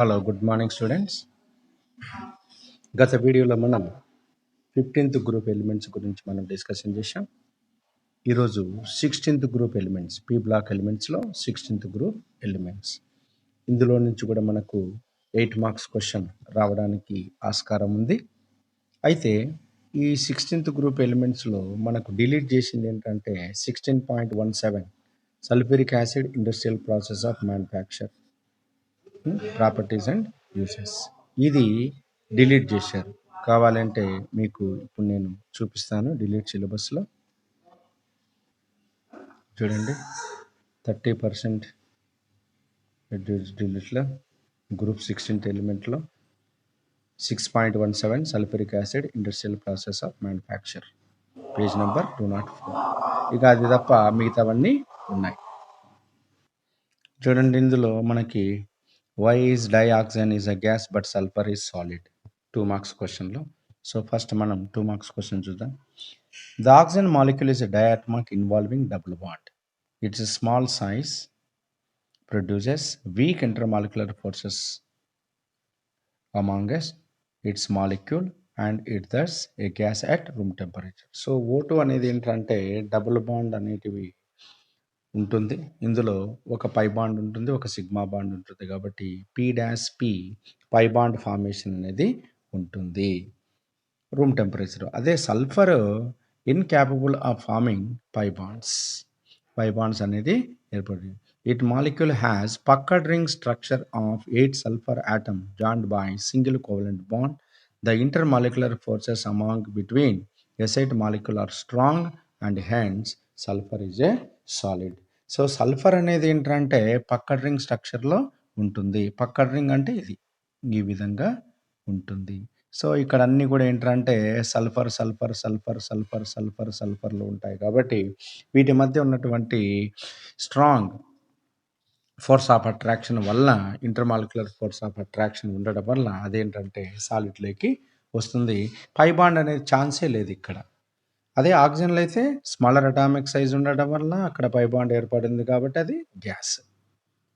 Hello good morning students. గత వీడియోలో మనం 15th గ్రూప్ ఎలిమెంట్స్ గురించి మనం డిస్కషన్ చేశాం. ఈరోజు 16th group elements, P block ఎలిమెంట్స్లో 16th గ్రూప్ ఎలిమెంట్స్. ఇందులో నుంచి కూడా మనకు 8 మార్క్స్ క్వశ్చన్ రావడానికి ఆస్కారం ఉంది. అయితే ఈ 16th గ్రూప్ ఎలిమెంట్స్లో మనకు డిలీట్ చేసింది ఏంటంటే 16.17 sulphuric acid industrial process of manufacture properties and uses. ఇది డిలీట్ చేశారు. కావాలంటే మీకు ఇప్పుడు నేను చూపిస్తాను. డిలీట్ సిలబస్లో చూడండి, 30% డిలీట్లో గ్రూప్ 16th ఎలిమెంట్లో 6.17 sulphuric acid industrial process of manufacture, page number 204. ఇక అది తప్ప మిగతావన్నీ ఉన్నాయి. చూడండి, ఇందులో మనకి why is dioxygen is a gas but sulphur is solid, 2 marks క్వశ్చన్లో. సో ఫస్ట్ మనం 2 మార్క్స్ క్వశ్చన్ చూద్దాం. The oxygen molecule is a diatomic involving double bond. Its small size produces weak intermolecular forces among its molecule and it thus a gas at room temperature. So O2 అనేది ఏంటంటే double bond అనేటివి ఉంటుంది. ఇందులో ఒక పై bond ఉంటుంది, ఒక sigma bond ఉంటుంది. కాబట్టి P' పై బాండ్ ఫార్మేషన్ అనేది ఉంటుంది రూమ్ టెంపరేచర్. అదే sulphur incapable of forming pi bonds అనేది ఏర్పడింది. It molecule has puckered ring structure of 8 sulphur atom joined by single covalent bond. The intermolecular forces among between S eight molecule are strong and hence sulphur is a solid. So sulphur అనేది ఏంటంటే పక్కడ్ ring స్ట్రక్చర్లో ఉంటుంది. పక్కడ్ ring అంటే ఇది ఈ విధంగా ఉంటుంది. So ఇక్కడ అన్నీ కూడా ఏంటంటే sulphur sulphur sulphur sulphur sulphur సల్ఫర్లు ఉంటాయి. కాబట్టి వీటి మధ్య ఉన్నటువంటి స్ట్రాంగ్ ఫోర్స్ ఆఫ్ అట్రాక్షన్ వల్ల, ఇంటర్మాలిక్యులర్ ఫోర్స్ ఆఫ్ అట్రాక్షన్ ఉండడం వల్ల అదేంటంటే సాలిడ్లోకి వస్తుంది. పై బాండ్ అనేది ఛాన్సే లేదు ఇక్కడ. అదే ఆక్సిజన్లో అయితే స్మాలర్ అటామిక్ సైజ్ ఉండడం వల్ల అక్కడ పై బాండ్ ఏర్పడింది కాబట్టి అది గ్యాస్.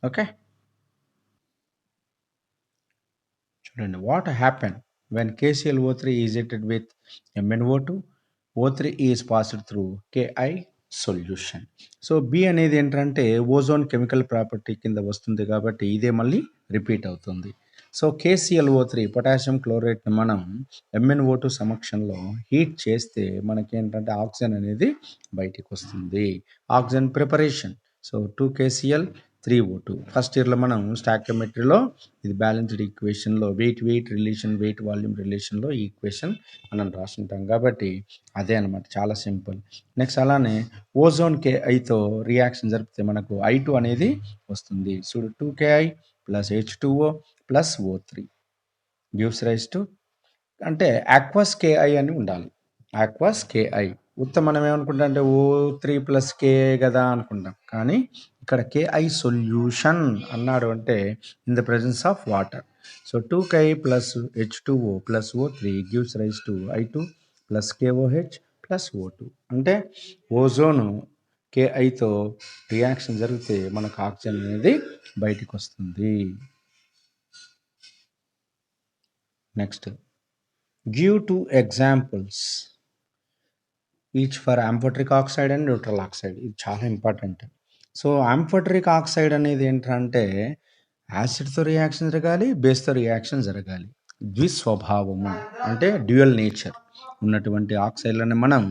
ఓకే, చూడండి. What happen when KClO3 is heated with MnO2, O3 is passed through Ki solution. So B అనేది ఏంటంటే ఓజోన్ కెమికల్ ప్రాపర్టీ కింద వస్తుంది కాబట్టి ఇదే మళ్ళీ రిపీట్ అవుతుంది. సో KClO3 పొటాషియం క్లోరైడ్ని మనం MnO2 సమక్షంలో హీట్ చేస్తే మనకేంటంటే ఆక్సిజన్ అనేది బయటికి వస్తుంది. Oxygen preparation. So 2KCl 3O2. First ఇయర్లో మనం స్టాక్యోమెట్రీలో ఇది బ్యాలెన్స్డ్ ఈక్వేషన్లో వెయిట్ రిలేషన్, వెయిట్ వాల్యూమ్ రిలేషన్లో ఈ ఈక్వేషన్ మనం రాసుంటాం కాబట్టి అదే అనమాట, చాలా సింపుల్. నెక్స్ట్ అలానే ఓజోన్ KIతో రియాక్షన్ జరిపితే మనకు I2 అనేది వస్తుంది. చూడు, 2KI plus H2O plus O3 gives rise to, అంటే ఆక్వస్ KI అని ఉండాలి. ఆక్వస్ KI మనం ఏమనుకుంటాం అంటే O3 ప్లస్ KI కదా అనుకుంటాం, కానీ ఇక్కడ KI సొల్యూషన్ అన్నాడు అంటే in the presence of water. So 2KI plus H2O plus O3 gives rise to I2 plus KOH plus O2. అంటే ఓజోను KIతో రియాక్షన్ జరిగితే మనకు ఆక్సిజన్ అనేది బయటికి వస్తుంది. Next, give 2 examples each for amphoteric oxide and neutral oxide. ఇది చాలా important. So ఆంఫోటరిక్ oxide అనేది ఏంటంటే యాసిడ్తో రియాక్షన్ జరగాలి, బేస్తో రియాక్షన్ జరగాలి. ద్విస్వభావము అంటే డ్యూయల్ నేచర్ ఉన్నటువంటి ఆక్సైడ్లని మనం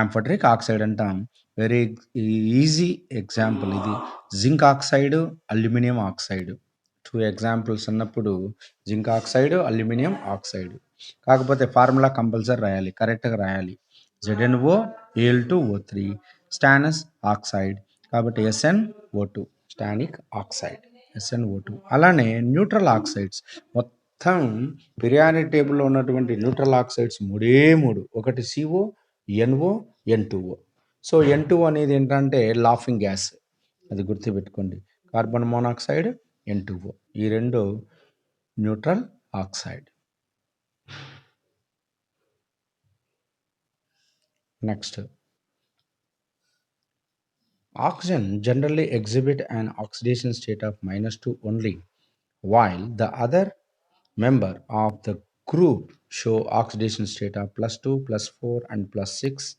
ఆంఫోటరిక్ ఆక్సైడ్ అంటాం. వెరీ ఈజీ ఎగ్జాంపుల్ ఇది zinc oxide, aluminium oxide. 2 examples ఉన్నప్పుడు జింక్ ఆక్సైడ్, అల్యూమినియం ఆక్సైడ్. కాకపోతే ఫార్ములా కంపల్సరీ రాయాలి, కరెక్ట్గా రాయాలి. ZnO Al2O3 స్టానస్ ఆక్సైడ్ కాబట్టి SnO2 స్టానిక్ ఆక్సైడ్ SnO2. అలానే న్యూట్రల్ ఆక్సైడ్స్ మొత్తం పిరియాడిక్ టేబుల్లో ఉన్నటువంటి న్యూట్రల్ ఆక్సైడ్స్ మూడు. ఒకటి CO, NO, N2O. So N2O అనేది ఏంటంటే లాఫింగ్ గ్యాస్, అది గుర్తుపెట్టుకోండి. కార్బన్ మోనాక్సైడ్, N2O, ఈ రెండు neutral oxide. Next, oxygen generally exhibit an oxidation state of -2 only while the other member of the group show oxidation state of +2, +4 and +6.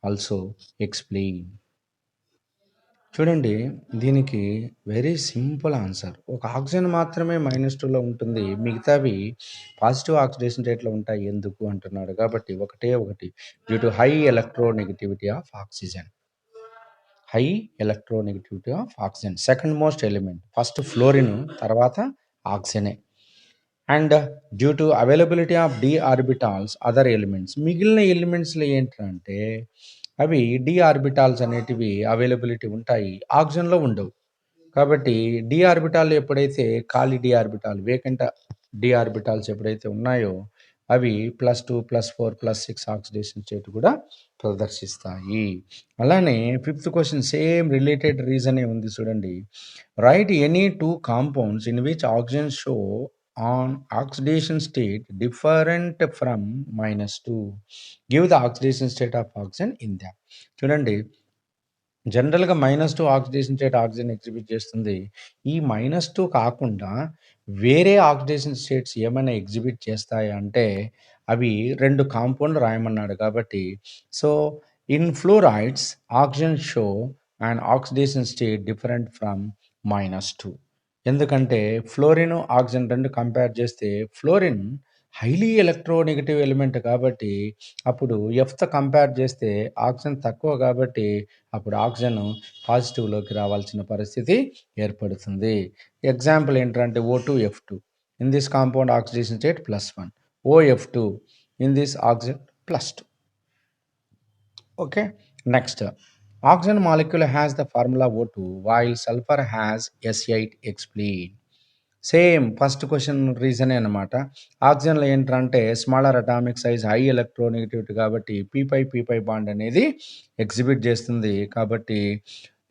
Also explain. చూడండి, దీనికి very simple answer. ఒక oxygen మాత్రమే -2లో ఉంటుంది. మిగతావి positive oxidation రేట్‌లో ఉంటాయి. ఎందుకు అంటున్నాడు. కాబట్టి ఒకటే ఒకటి due to high electronegativity of oxygen. High electronegativity of oxygen. Second most element. First fluorine, తర్వాత ఆక్సిజనే. And due to availability of d orbitals other elements. మిగిలిన ఎలిమెంట్స్లో ఏంటంటే అవి డి ఆర్బిటాల్స్ అనేటివి అవైలబిలిటీ ఉంటాయి, ఆక్సిజన్లో ఉండవు. కాబట్టి డి ఆర్బిటాల్ ఎప్పుడైతే ఖాళీ D orbital vacant D orbitals ఎప్పుడైతే ఉన్నాయో అవి +2, +4, +6 ఆక్సిడేషన్ స్టేట్ కూడా ప్రదర్శిస్తాయి. అలానే ఫిఫ్త్ క్వశ్చన్ సేమ్ రిలేటెడ్ రీజనే ఉంది చూడండి. Right any two compounds in which oxygen show on oxidation state different from -2. Give the oxidation state of oxygen in them. చూడండి, జనరల్‌గా -2 ఆక్సిడేషన్ స్టేట్ ఆక్సిజన్ ఎగ్జిబిట్ చేస్తుంది. ఈ -2 కాకుండా వేరే ఆక్సిడేషన్ స్టేట్స్ ఏమైనా exhibit చేస్తాయా అంటే అవి 2 కాంపౌండ్‌లు రాయమన్నాడు కాబట్టి so in fluorides oxygen show and oxidation state different from -2. ఎందుకంటే ఫ్లోరిన్, ఆక్సిజన్ 2 కంపేర్ చేస్తే ఫ్లోరిన్ హైలీ ఎలక్ట్రోనెగటివ్ ఎలిమెంట్ కాబట్టి అప్పుడు ఎఫ్‌తో కంపేర్ చేస్తే ఆక్సిజన్ తక్కువ కాబట్టి అప్పుడు ఆక్సిజన్ పాజిటివ్‌లోకి రావాల్సిన పరిస్థితి ఏర్పడుతుంది. ఎగ్జాంపుల్ ఏంటంటే O2F2 in this compound oxidation state +1, OF2 in this oxygen +2. Okay. Next oxygen molecule has the formula O2 while sulfur has S8. Explain. Same first question రీజనే అనమాట. ఆక్సిజన్లో ఏంటంటే smaller atomic size, high electronegativity కాబట్టి పీ5 bond అనేది exhibit చేస్తుంది. కాబట్టి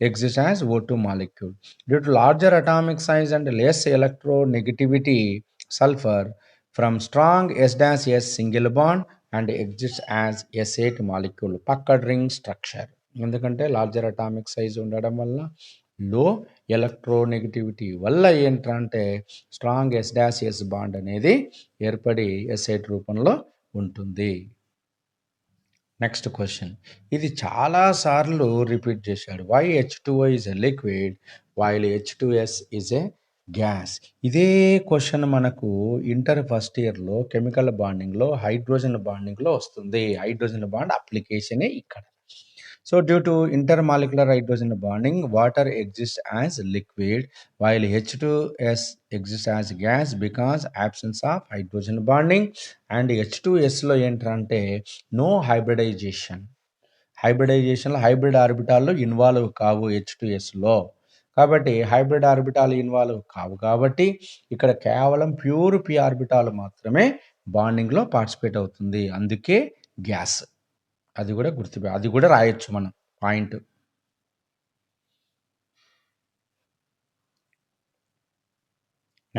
exist as O2 molecule. Due to larger atomic size and less electronegativity sulphur from strong S' single bond and exist as S8 molecule. Puckered ring structure. ఎందుకంటే larger atomic size ఉండడం వల్ల లో electronegativity వల్ల ఏంటంటే strong S' bond అనేది ఏర్పడి S8 రూపంలో ఉంటుంది. నెక్స్ట్ క్వశ్చన్, ఇది చాలాసార్లు రిపీట్ చేశాడు. Why H2O is a liquid while H2S is a gas. ఇదే క్వశ్చన్ మనకు ఇంటర్ ఫస్ట్ ఇయర్లో కెమికల్ బాండింగ్లో హైడ్రోజన్ బాండింగ్లో వస్తుంది. హైడ్రోజన్ బాండ్ అప్లికేషనే ఇక్కడ. So due to intermolecular hydrogen bonding, water exists as liquid while H2S exists as gas because absence of hydrogen bonding. And H2Sలో ఏంటంటే no hybridisation. హైబ్రిడైజేషన్లో hybrid ఆర్బిటాల్లో involve కావు H2Sలో. కాబట్టి hybrid orbital involve కావు కాబట్టి ఇక్కడ కేవలం ప్యూర్ పి ఆర్బిటాల్ మాత్రమే బాండింగ్లో participate అవుతుంది. అందుకే గ్యాస్. అది కూడా అది కూడా రాయొచ్చు మనం point.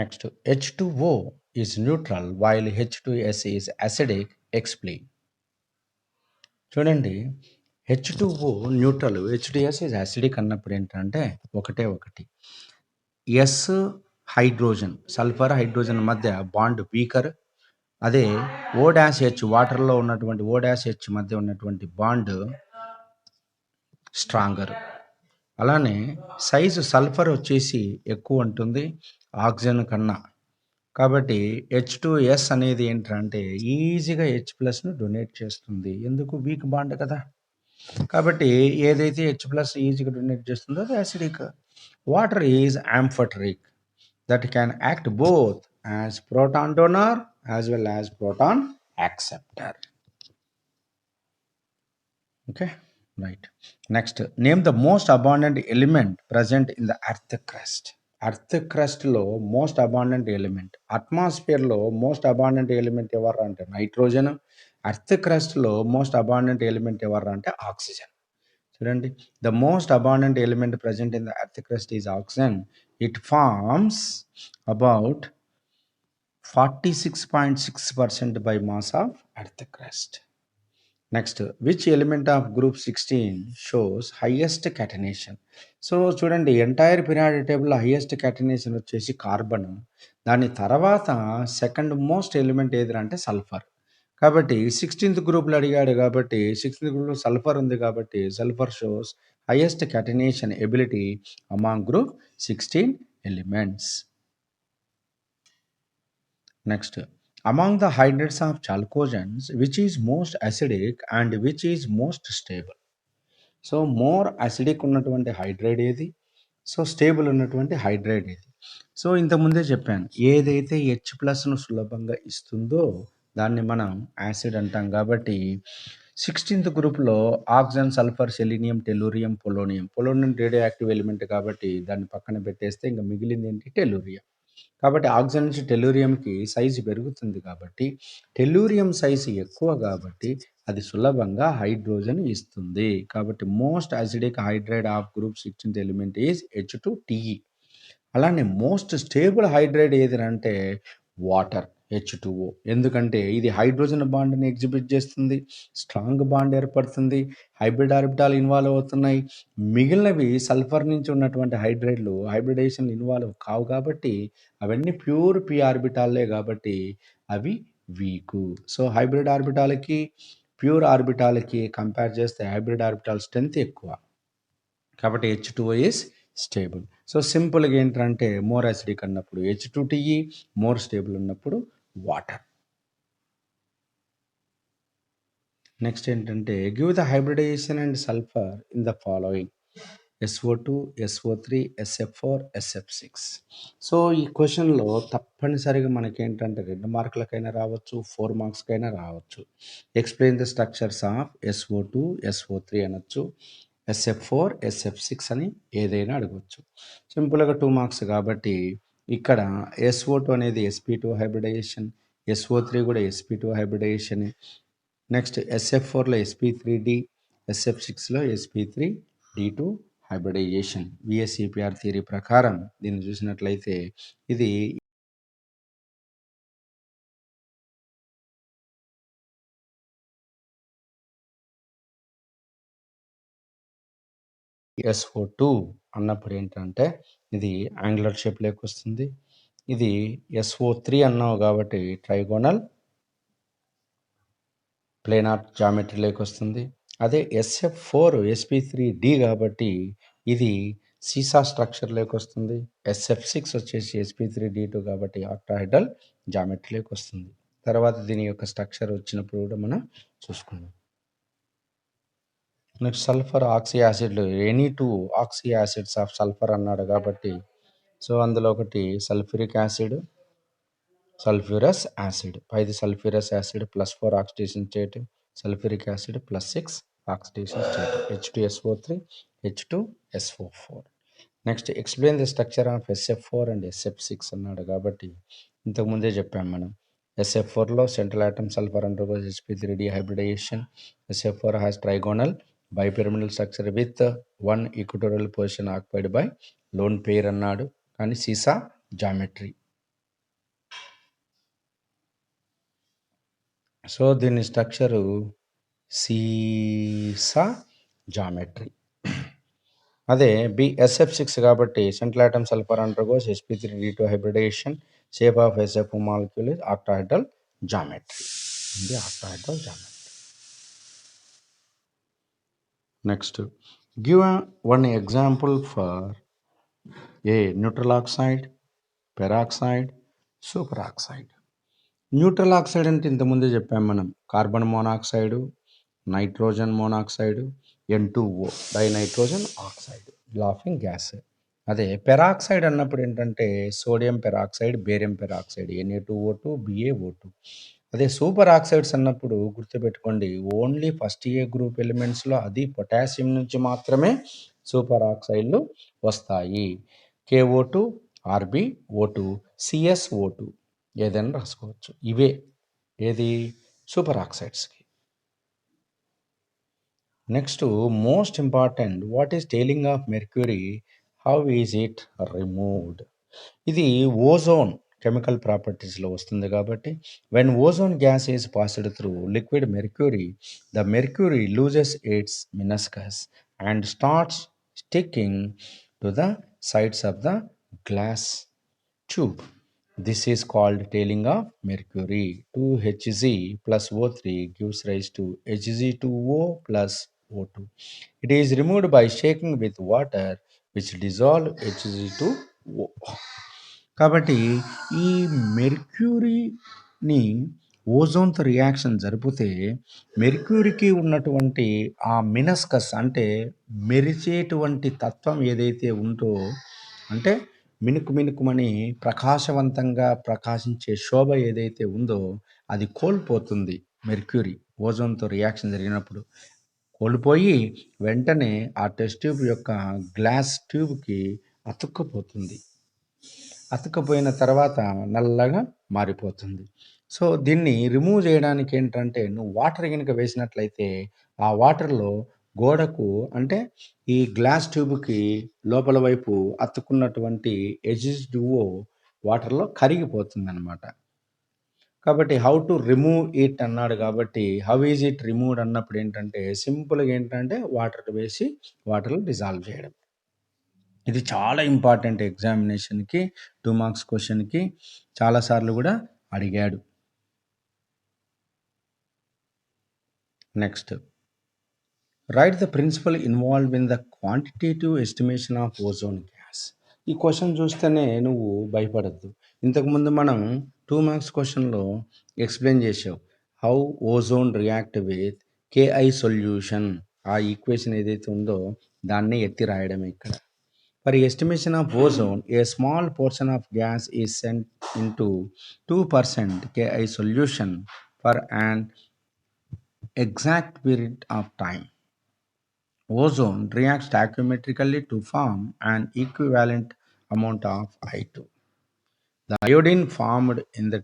Next H2O is neutral while H2S is acidic. Explain. చూడండి, H2O neutral, H2S is acidic అన్నప్పుడు ఏంటంటే ఒకటి ఎస్ హైడ్రోజన్, సల్ఫర్ హైడ్రోజన్ మధ్య బాండ్ వీకర్. అదే O-H వాటర్లో ఉన్నటువంటి O-H మధ్య ఉన్నటువంటి బాండ్ స్ట్రాంగర్. అలానే సైజు సల్ఫర్ వచ్చేసి ఎక్కువ ఉంటుంది ఆక్సిజన్ కన్నా. కాబట్టి H2S అనేది ఏంటంటే ఈజీగా H+ను డొనేట్ చేస్తుంది. ఎందుకు? వీక్ బాండ్ కదా. కాబట్టి ఏదైతే H+ ఈజీగా డొనేట్ చేస్తుందో అది acidic. Water is amphoteric that can act both as proton donor as well as proton acceptor. Okay, right. Next, name the most abundant element present in the earth crust. Earth క్రస్ట్లో most abundant element. అట్మాస్ఫియర్లో most abundant element ఎవరు అంటే nitrogen. Earth క్రస్ట్లో most abundant element ఎవరు అంటే oxygen. చూడండి, the most abundant element present in the earth crust is oxygen. It forms about 46.6% by mass of earth crust. Next which element of group 16 shows highest catenation. So చూడండి entire periodic టేబుల్లో highest catenation వచ్చేసి carbon. దాని తర్వాత second most element ఏదిరా అంటే sulphur. కాబట్టి 16th గ్రూప్లో అడిగాడు కాబట్టి 16th గ్రూప్లో సల్ఫర్ ఉంది కాబట్టి sulphur shows highest catenation ability among group 16 elements. Next among the hydrates of chalcogens which is most acidic and which is most stable. So more acidic ఉన్నటువంటి హైడ్రేట్ ఏది, so stable ఉన్నటువంటి hydrate ఏది. So ఇంతకుముందే చెప్పాను ఏదైతే H ప్లస్ను సులభంగా ఇస్తుందో దాన్ని మనం యాసిడ్ అంటాం. కాబట్టి 16th గ్రూప్లో oxygen, sulphur, selenium, tellurium, polonium. Polonium radio active element కాబట్టి దాన్ని పక్కన పెట్టేస్తే ఇంకా మిగిలింది ఏంటి టెల్లూరియం. కాబట్టి ఆక్సిజన్ నుంచి టెల్లూరియంకి సైజు పెరుగుతుంది కాబట్టి టెల్లూరియం సైజు ఎక్కువ కాబట్టి అది సులభంగా హైడ్రోజన్ ఇస్తుంది. కాబట్టి most acidic hydrate of group 16th element is H2TE. అలానే మోస్ట్ స్టేబుల్ హైడ్రేట్ ఏది అంటే వాటర్ H2O. ఎందుకంటే ఇది హైడ్రోజన్ బాండ్ని ఎగ్జిబిట్ చేస్తుంది, స్ట్రాంగ్ బాండ్ ఏర్పడుతుంది, హైబ్రిడ్ ఆర్బిటాల్ ఇన్వాల్వ్ అవుతున్నాయి. మిగిలినవి సల్ఫర్ నుంచి ఉన్నటువంటి హైడ్రేట్లు హైబ్రిడేషన్ ఇన్వాల్వ్ కావు కాబట్టి అవన్నీ ప్యూర్ పి ఆర్బిటాల్లే కాబట్టి అవి వీకు. సో హైబ్రిడ్ ఆర్బిటాల్కి ప్యూర్ ఆర్బిటాల్కి కంపేర్ చేస్తే హైబ్రిడ్ ఆర్బిటాల్ స్ట్రెంత్ ఎక్కువ కాబట్టి H2O ఈజ్ స్టేబుల్. సో సింపుల్గా ఏంటంటే మోర్ అసిడిక్ అన్నప్పుడు H2TE, మోర్ స్టేబుల్ ఉన్నప్పుడు వాటర్. నెక్స్ట్ ఏంటంటే give the hybridization and sulphur in the following SO2, SO3, SF4, SF6. So ఈ క్వశ్చన్లో తప్పనిసరిగా మనకేంటంటే 2 మార్కులకైనా రావచ్చు, 4 మార్క్స్కైనా రావచ్చు. Explain the structures of SO2, SO3 అనొచ్చు, SF4, SF6 అని ఏదైనా అడగవచ్చు. సింపుల్గా 2 మార్క్స్ కాబట్టి ఇక్కడ SO2 అనేది sp2 హైబ్రిడైజేషన్, SO3 కూడా sp2 హైబ్రిడైజేషన్. నెక్స్ట్ SF4లో sp3d, SF6లో sp3d2 హైబ్రిడైజేషన్. విఎస్ఈపిఆర్ థియరీ ప్రకారం దీన్ని చూసినట్లయితే ఇది SO2 అన్నప్పుడు ఏంటంటే ఇది యాంగులర్ షేప్ లేక వస్తుంది. ఇది SO3 అన్నావు కాబట్టి ట్రైగోనల్ ప్లేనార్ జామెట్రీ లేక వస్తుంది. అదే SF4 sp3d కాబట్టి ఇది సీసా స్ట్రక్చర్ లేక వస్తుంది. SF6 వచ్చేసి sp3d2 కాబట్టి ఆక్టాహెడ్రల్ జామెట్రీ లేక వస్తుంది. తర్వాత దీని యొక్క స్ట్రక్చర్ వచ్చినప్పుడు కూడా మనం చూసుకుందాం. నెక్స్ట్ సల్ఫర్ ఆక్సీ యాసిడ్లు any 2 oxy acids of sulphur అన్నాడు కాబట్టి సో అందులో ఒకటి సల్ఫ్యూరిక్ యాసిడ్, సల్ఫ్యూరస్ యాసిడ్. పైది sulphurous acid +4 oxidation state, sulphuric acid +6 oxidation state H2SO3, H2SO4. Next explain the structure of SF4 and SF6 అన్నాడు కాబట్టి ఇంతకుముందే చెప్పాం మనం. SF4లో central atom sulphur undergoes sp3d hybridization. SF4 has trigonal bipyramidal structure with one equatorial position occupied by lone pair అన్నాడు కానీ seesaw geometry. So దీని structure seesaw geometry. అదే SF6 కాబట్టి central atom sulphur undergoes sp3d2 hybridization. Shape of SF molecule is octahedral geometry. ఇది octahedral geometry. Next give one example for a neutral oxide, peroxide, superoxide. Neutral oxide అంటే ఇంతకుముందే చెప్పాం మనం carbon monoxide, nitrogen monoxide, N2O dinitrogen oxide laughing gas. అదే peroxide అన్నప్పుడు ఏంటంటే sodium peroxide, barium peroxide Na2O2, BaO2. అదే super oxides అన్నప్పుడు గుర్తుపెట్టుకోండి ఓన్లీ ఫస్ట్ ఏ గ్రూప్ ఎలిమెంట్స్లో అది పొటాషియం నుంచి మాత్రమే సూపర్ ఆక్సైడ్లు వస్తాయి. KO2, RbO2, CSO2 ఏదైనా రాసుకోవచ్చు. ఇవే ఏది సూపర్ ఆక్సైడ్స్కి. Next most important what is tailing of mercury, how is it removed. ఇది ఓజోన్ కెమికల్ ప్రాపర్టీస్లో వస్తుంది కాబట్టి when ozone gas is passed through liquid mercury the mercury loses its meniscus and starts sticking to the sides of the glass tube. This is called tailing of mercury. 2Hg plus O3 gives rise to Hg2O plus O2. It is removed by shaking with water which dissolve Hg2O. కాబట్టి ఈ మెర్క్యూరీని ఓజోన్తో reaction జరిపితే మెర్క్యూరీకి ఉన్నటువంటి ఆ మినస్కస్ అంటే మెరిచేటువంటి తత్వం ఏదైతే ఉందో అంటే మినుకు మినుకుమని ప్రకాశవంతంగా ప్రకాశించే శోభ ఏదైతే ఉందో అది కోల్పోతుంది. మెర్క్యూరీ ఓజోన్తో రియాక్షన్ జరిగినప్పుడు కోల్పోయి వెంటనే ఆ టెస్ట్ ట్యూబ్ యొక్క గ్లాస్ ట్యూబ్కి అతుక్కుపోతుంది. అతుక్కపోయిన తర్వాత నల్లగా మారిపోతుంది. సో దీన్ని రిమూవ్ చేయడానికి ఏంటంటే నువ్వు వాటర్ కనుక వేసినట్లయితే ఆ వాటర్లో గోడకు అంటే ఈ గ్లాస్ ట్యూబ్కి లోపల వైపు అతుక్కున్నటువంటి H2O వాటర్లో కరిగిపోతుంది అనమాట. కాబట్టి హౌ టు రిమూవ్ ఇట్ అన్నాడు కాబట్టి హౌ ఈజ్ ఇట్ రిమూవ్డ్ అన్నప్పుడు ఏంటంటే సింపుల్గా ఏంటంటే వాటర్ వేసి వాటర్లో డిజాల్వ్ చేయడం. ఇది చాలా ఇంపార్టెంట్ ఎగ్జామినేషన్కి 2 మార్క్స్ క్వశ్చన్కి చాలాసార్లు కూడా అడిగాడు. Next write the principle involved in the quantitative estimation of ozone gas. ఈ క్వశ్చన్ చూస్తేనే నువ్వు భయపడద్దు. ఇంతకుముందు మనం 2 మార్క్స్ క్వశ్చన్లో ఎక్స్ప్లెయిన్ చేసావు how ozone react with KI solution. ఆ ఈక్వేషన్ ఏదైతే ఉందో దాన్ని ఎత్తి రాయడమే ఇక్కడ. For estimation of ozone, a small portion of gas is sent into 2% Ki solution for an exact period of time. Ozone reacts stoichiometrically to form an equivalent amount of I2. The iodine formed in the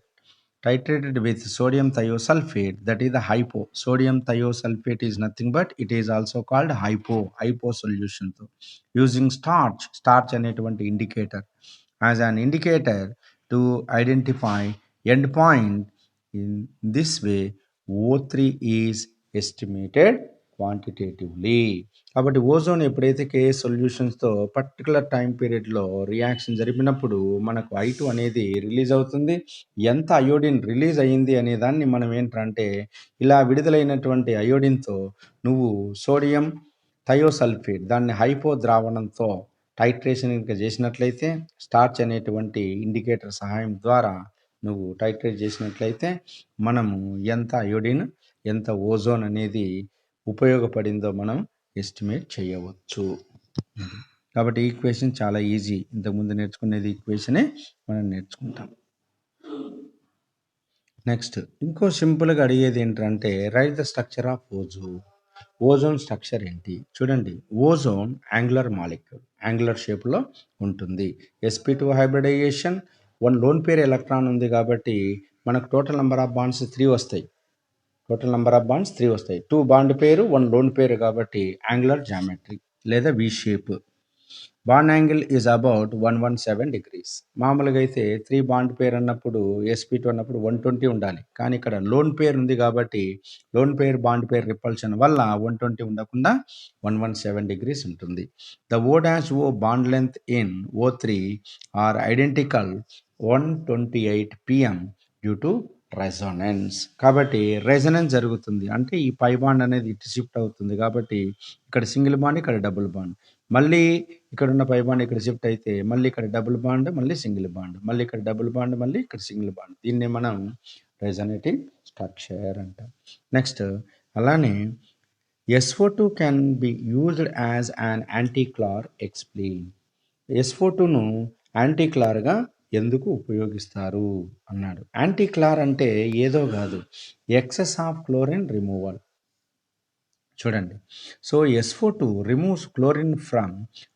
titrated with sodium thiosulfate, that is the hypo. Sodium thiosulfate is nothing but it is also called hypo solution. Using starch అనేటువంటి indicator as an indicator to identify endpoint. In this way, O3 is estimated quantitatively. కాబట్టి ozone ఎప్పుడైతే KS సొల్యూషన్స్తో particular time పీరియడ్లో reaction జరిపినప్పుడు మనకు I2 అనేది release అవుతుంది. ఎంత iodine release అయ్యింది అనే దాన్ని మనం ఏంటంటే ఇలా విడుదలైనటువంటి అయోడిన్తో నువ్వు సోడియం థయోసల్ఫేట్ దాన్ని హైపో ద్రావణంతో టైట్రేషన్ ఇంకా చేసినట్లయితే స్టార్చ్ అనేటువంటి ఇండికేటర్ సహాయం ద్వారా నువ్వు టైట్రేట్ చేసినట్లయితే మనము ఎంత అయోడిన్ ఎంత ఓజోన్ అనేది ఉపయోగపడిందో మనం ఎస్టిమేట్ చేయవచ్చు. కాబట్టి ఈ ఈక్వేషన్ చాలా ఈజీ. ఇంతకుముందు నేర్చుకునేది ఈక్వేషనే మనం నేర్చుకుంటాం. నెక్స్ట్ ఇంకో సింపుల్గా అడిగేది ఏంటంటే write the structure of ozone. Ozone structure ఏంటి చూడండి. ఓజోన్ యాంగులర్ మాలిక్యూల్, యాంగులర్ షేప్లో ఉంటుంది. sp2 hybridisation, 1 lone pair electron ఉంది కాబట్టి మనకు టోటల్ నెంబర్ ఆఫ్ బాండ్స్ 3 వస్తాయి. 2 బాండ్ పేరు 1 లోన్ పేరు కాబట్టి యాంగులర్ జామెట్రీ లేదా V shape. Bond angle is about 117 degrees. మామూలుగా అయితే 3 బాండ్ పేర్ అన్నప్పుడు sp2 అన్నప్పుడు 120 ఉండాలి. కానీ ఇక్కడ లోన్ పేర్ ఉంది కాబట్టి lone pair bond pair repulsion వల్ల 120 ఉండకుండా 117 degrees ఉంటుంది. The O-O bond length in O3 are identical 128 pm due to resonance. కాబట్టి రెజొనెన్స్ జరుగుతుంది అంటే ఈ పై బాండ్ అనేది ఇటు షిఫ్ట్ అవుతుంది కాబట్టి ఇక్కడ సింగిల్ బాండ్ ఇక్కడ డబుల్ బాండ్, మళ్ళీ ఇక్కడ ఉన్న పై బాండ్ ఇక్కడ షిఫ్ట్ అయితే మళ్ళీ ఇక్కడ డబుల్ బాండ్ మళ్ళీ సింగిల్ బాండ్, మళ్ళీ ఇక్కడ డబుల్ బాండ్ మళ్ళీ ఇక్కడ సింగిల్ బాండ్. దీన్ని మనం రెజొనేటింగ్ స్ట్రక్చర్ అంటాం. నెక్స్ట్ అలానే SO2 can be used as an antichlor. Explain. SO2ను యాంటీక్లార్గా ఎందుకు ఉపయోగిస్తారు అన్నాడు. యాంటీక్లార్ అంటే ఏదో కాదు, ఎక్సెస్ ఆఫ్ క్లోరిన్ రిమూవల్. చూడండి. So SO2 removes chlorine from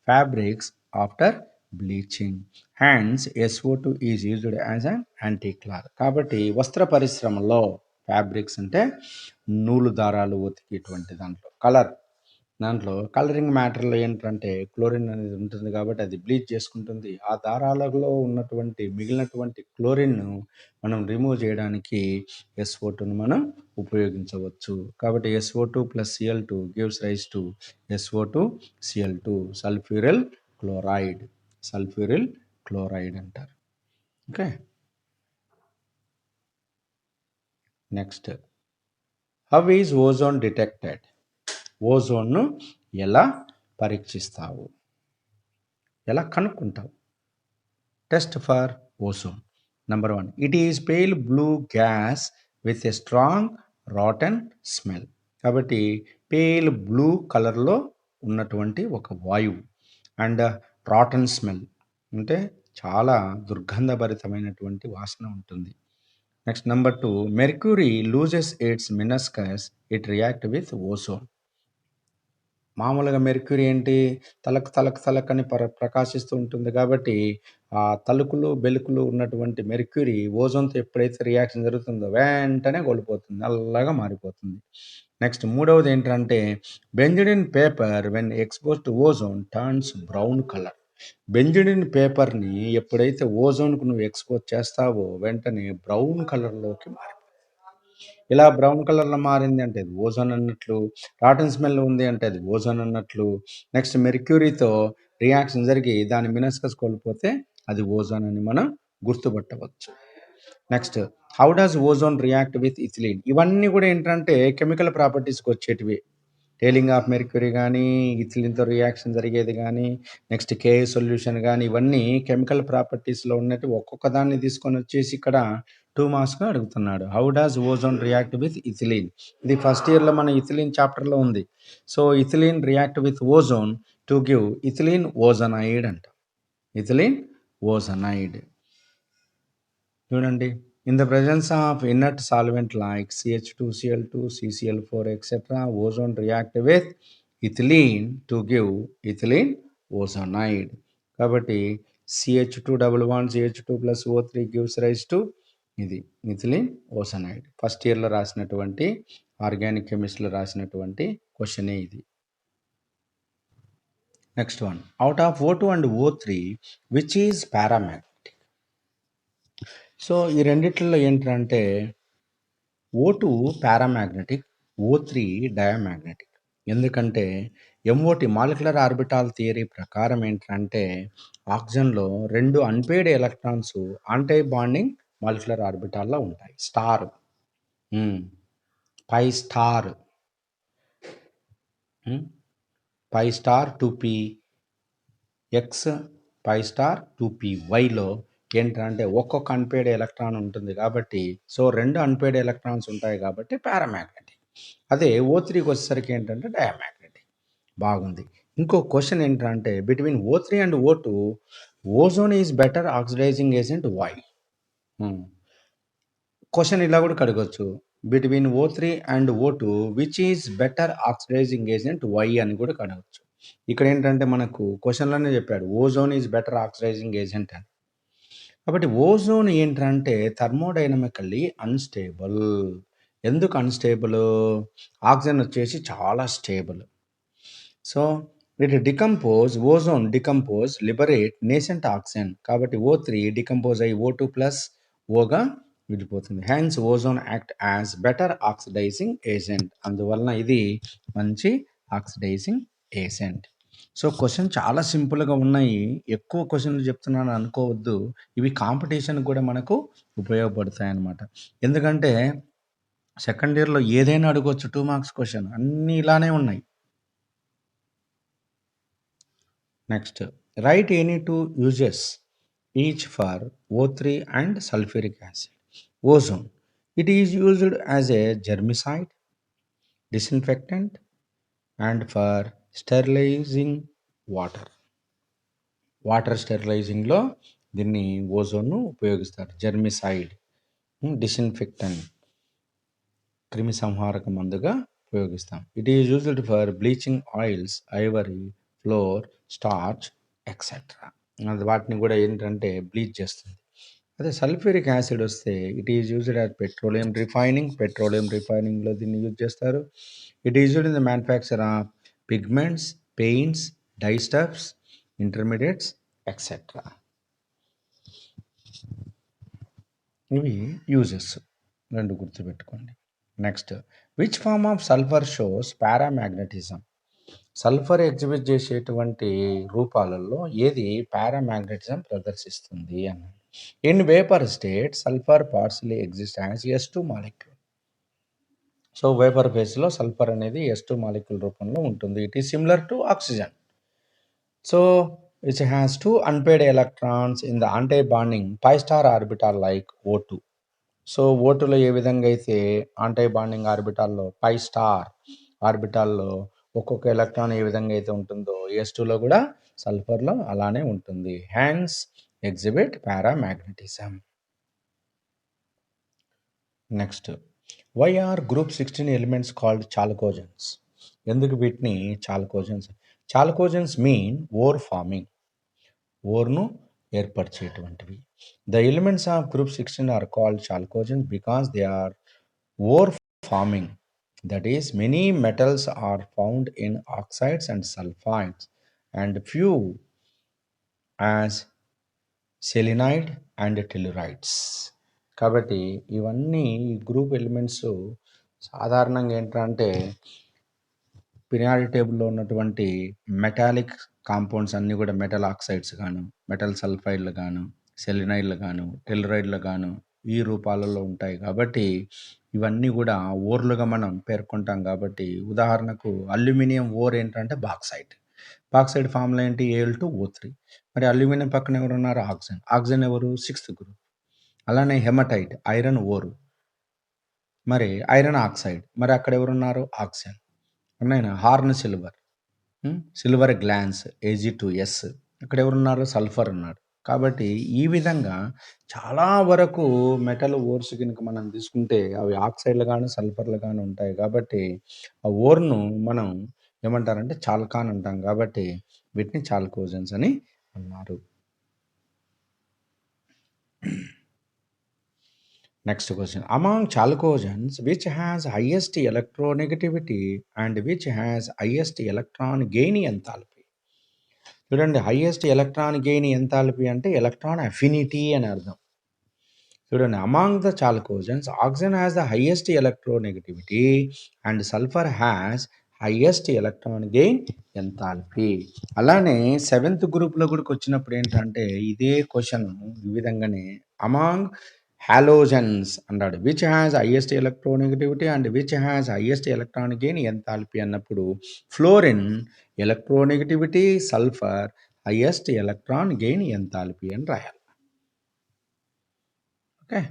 fabrics after bleaching. Hence SO2 is used as an antichlor. కాబట్టి వస్త్ర పరిశ్రమలో ఫ్యాబ్రిక్స్ అంటే నూలు దారాలు ఉతికేటువంటి దాంట్లో కలర్ దాంట్లో కలరింగ్ మ్యాటర్‌లో ఏంటంటే క్లోరిన్ అనేది ఉంటుంది కాబట్టి అది బ్లీచ్ చేసుకుంటుంది. ఆ దారాలలో ఉన్నటువంటి మిగిలినటువంటి క్లోరిన్‌ను మనం రిమూవ్ చేయడానికి SO2ను మనం ఉపయోగించవచ్చు. కాబట్టి SO2 plus Cl2 gives rise to SO2 Cl2 sulphuryl chloride. Sulphuryl chloride అంటారు. Okay. Next how is ozone detected? ఓజోన్‌ను ఎలా పరీక్షిస్తావు? ఎలా కనుక్కుంటావు? Test for ozone. Number 1, it is pale blue gas with a strong rotten smell. కాబట్టి pale blue కలర్లో ఉన్నటువంటి ఒక వాయువు అండ్ రాటన్ స్మెల్ అంటే చాలా దుర్గంధభరితమైనటువంటి వాసన ఉంటుంది. Next number 2, mercury loses its meniscus it react with ozone. మామూలుగా మెర్క్యూరీ ఏంటి, తలక్ తలక్ తలక్ అని ప్రకాశిస్తూ ఉంటుంది కాబట్టి ఆ తలుకులు బెలుకులు ఉన్నటువంటి మెర్క్యూరీ ఓజోన్తో ఎప్పుడైతే రియాక్షన్ జరుగుతుందో వెంటనే కోల్పోతుంది, నల్లగా మారిపోతుంది. నెక్స్ట్ మూడవది ఏంటంటే benzidine paper when expose to ozone turns brown colour. Benzidine పేపర్ని ఎప్పుడైతే ఓజోన్కు నువ్వు ఎక్స్పోజ్ చేస్తావో వెంటనే బ్రౌన్ కలర్లోకి మారిపోతుంది. ఇలా బ్రౌన్ కలర్లో మారింది అంటే అది ఓజోన్ అన్నట్లు, రాటన్ స్మెల్ ఉంది అంటే అది ఓజోన్ అన్నట్లు. నెక్స్ట్ మెర్క్యూరీతో రియాక్షన్ జరిగి దాని మినస్కస్ కోల్పోతే అది ఓజోన్ అని మనం గుర్తుపట్టవచ్చు. Next how does ozone react with ethylene? ఇవన్నీ కూడా ఏంటంటే కెమికల్ ప్రాపర్టీస్కి వచ్చేటివి. టేలింగ్ ఆఫ్ మెర్క్యూరీ కానీ, ఇథిలిన్తో రియాక్షన్ జరిగేది కానీ, నెక్స్ట్ కేఏ సొల్యూషన్ కానీ, ఇవన్నీ కెమికల్ ప్రాపర్టీస్లో ఉన్నట్టు ఒక్కొక్క దాన్ని తీసుకొని వచ్చేసి ఇక్కడ 2 మార్క్స్గా అడుగుతున్నాడు. How does ozone react with ethylene? ఇది ఫస్ట్ ఇయర్లో మన ఇథిలీన్ చాప్టర్లో ఉంది. So ethylene react with ozone to give ethylene ozonide అంట. Ethylene ozonide. చూడండి, in the presence of inert solvent like CH2Cl2 CCl4 etc. Ozone react with ethylene to give ethylene ozonide. కాబట్టి CH2 CH2 plus O3 gives rise to ఇది ethylene ozonide. First ఇయర్లో రాసినటువంటి organic కెమిస్ట్రీలో రాసినటువంటి క్వశ్చనే ఇది. Next one, out of O2 and O3 which is paramagnetic? So ఈ రెండిట్లలో ఏంటంటే O2 పారామాగ్నెటిక్, O3 డయామాగ్నెటిక్. ఎందుకంటే MOT మాలిక్యులర్ ఆర్బిటాల్ థియరీ ప్రకారం ఏంటంటే ఆక్సిజన్లో 2 unpaired electrons antibonding molecular ఆర్బిటాల్లో ఉంటాయి. Star pi star pi star 2p x pi star 2pyలో ఏంటంటే ఒక్కొక్క అన్పేయిడ్ ఎలక్ట్రాన్ ఉంటుంది కాబట్టి సో 2 అన్పేయిడ్ ఎలక్ట్రాన్స్ ఉంటాయి కాబట్టి పారామాగ్నెటిక్. అదే O3కి వచ్చేసరికి ఏంటంటే డయామాగ్నెటిక్. బాగుంది. ఇంకో క్వశ్చన్ ఏంటంటే between O3 and O2 ozone is better oxidizing agent why? Question ఇలా కూడా అడగొచ్చు, between O3 and O2 which is better oxidizing agent why అని కూడా అడగచ్చు. ఇక్కడ ఏంటంటే మనకు క్వశ్చన్లోనే చెప్పాడు ozone is better oxidizing agent అని. కాబట్టి ఓజోన్ ఏంటంటే థర్మోడైనమికల్లీ అన్స్టేబుల్. ఎందుకు అన్స్టేబుల్? ఆక్సిజన్ వచ్చేసి చాలా stable. So ozone decompose liberate nascent oxygen. కాబట్టి O3 డికంపోజ్ అయ్యి O2 ప్లస్ ఓగా విడిపోతుంది. Hence ozone act as better oxidizing agent. అందువలన ఇది మంచి ఆక్సిడైజింగ్ ఏజెంట్. సో క్వశ్చన్ చాలా సింపుల్గా ఉన్నాయి, ఎక్కువ క్వశ్చన్లు చెప్తున్నాను అనుకోవద్దు. ఇవి కాంపిటీషన్ కూడా మనకు ఉపయోగపడతాయి అన్నమాట. ఎందుకంటే సెకండ్ ఇయర్లో ఏదైనా అడగవచ్చు 2 మార్క్స్ క్వశ్చన్, అన్నీ ఇలానే ఉన్నాయి. Next right any 2 uses each for O3 and sulphuric acid. Ozone, it is used as a germicide, disinfectant and for sterilizing water. Water స్టెరిలైజింగ్లో దీన్ని ఓజోన్ను ఉపయోగిస్తారు. జెర్మిసైడ్, డిసిన్ఫెక్టెంట్ క్రిమి సంహారక మందుగా ఉపయోగిస్తాం. It is used for bleaching oils, ivory, flour, starch etcetera. వాటిని కూడా ఏంటంటే బ్లీచ్ చేస్తుంది. అదే సల్ఫ్యూరిక్ యాసిడ్ వస్తే it is used at petroleum రిఫైనింగ్లో దీన్ని యూజ్ చేస్తారు. It is used in the manufacture of pigments, paints, dyestuffs, intermediates, etcetera. ఇవి యూజెస్ 2 గుర్తుపెట్టుకోండి. Next, which form of sulphur shows paramagnetism? Sulphur exhibit చేసేటువంటి రూపాలలో ఏది పారామాగ్నెటిజం ప్రదర్శిస్తుంది అన్నాడు. In vapour state sulphur partially exist as S2 molecule. So vapour ఫేజ్లో sulphur అనేది S2 molecule రూపంలో ఉంటుంది. It is similar to oxygen. So which has 2 unpaired electrons in the anti-bonding pi star orbital like O2. So ఓటులో ఏ విధంగా అయితే antibonding ఆర్బిటాల్లో pi star ఆర్బిటాల్లో ఒక్కొక్క ఎలక్ట్రాన్ ఏ విధంగా అయితే ఉంటుందో S2లో కూడా సల్ఫర్లో అలానే ఉంటుంది. Hence exhibit paramagnetism. Next, why are group 16 elements called chalcogens? ఎందుకు వీటిని chalcogens? Chalcogens mean ore forming, ఓర్ను ఏర్పరిచేటువంటివి. The elements of group 16 are called chalcogens because they are ore forming. That is many metals are found in oxides and sulphides and few as selenide and tellurides. కాబట్టి ఇవన్నీ ఈ group elements సాధారణంగా ఏంటంటే periodic టేబుల్లో ఉన్నటువంటి metallic compounds అన్నీ కూడా metal oxides గాను, మెటల్ సల్ఫైడ్లు గాను, సెలినైడ్లు గాను, టెలురైడ్లు గాను ఈ రూపాలలో ఉంటాయి. కాబట్టి ఇవన్నీ కూడా ఓర్లుగా మనం పేర్కొంటాం. కాబట్టి ఉదాహరణకు అల్యూమినియం ఓర్ ఏంటంటే బాక్సైట్. బాక్సైట్ ఫార్ములా ఏంటి? Al2O3. మరి అల్యూమినియం పక్కన ఎవరున్నారు? ఆక్సిజన్. ఆక్సిజన్ ఎవరు? 6th group. అలానే హెమటైట్ ఐరన్ ఓరు, మరి ఐరన్ ఆక్సైడ్, మరి అక్కడ ఎవరున్నారు? ఆక్సిజన్. ఉన్నాయినా horn silver, silver glance Ag2S, ఇక్కడ ఎవరున్నారు? సల్ఫర్ ఉన్నాడు. కాబట్టి ఈ విధంగా చాలా వరకు మెటల్ ఓర్స్ కనుక మనం తీసుకుంటే అవి ఆక్సైడ్లు కానీ సల్ఫర్లు కానీ ఉంటాయి. కాబట్టి ఆ ఓర్ను మనం ఏమంటారంటే చాల్కాన్ అంటాం. కాబట్టి వీటిని చాల్కోజన్స్ అని అన్నారు. Next question. Among chalcogens, which has highest electronegativity and which has highest electron gain enthalpy? చూడండి, హైయెస్ట్ ఎలక్ట్రాన్ గెయిన్ ఎంథాల్పీ అంటే ఎలక్ట్రాన్ అఫినిటీ అని అర్థం. చూడండి, among the chalcogens oxygen has the highest electronegativity and sulphur has highest electron gain enthalpy. అలానే 7th గ్రూప్లో కూడా వచ్చినప్పుడు ఏంటంటే ఇదే క్వశ్చన్ ఈ విధంగానే అమాంగ్ హాలోజన్స్ అన్నాడు, which has highest electronegativity and which has highest electron gain enthalpy అన్నప్పుడు fluorine electronegativity, sulphur highest electron gain enthalpy అని రాయాలి. Okay.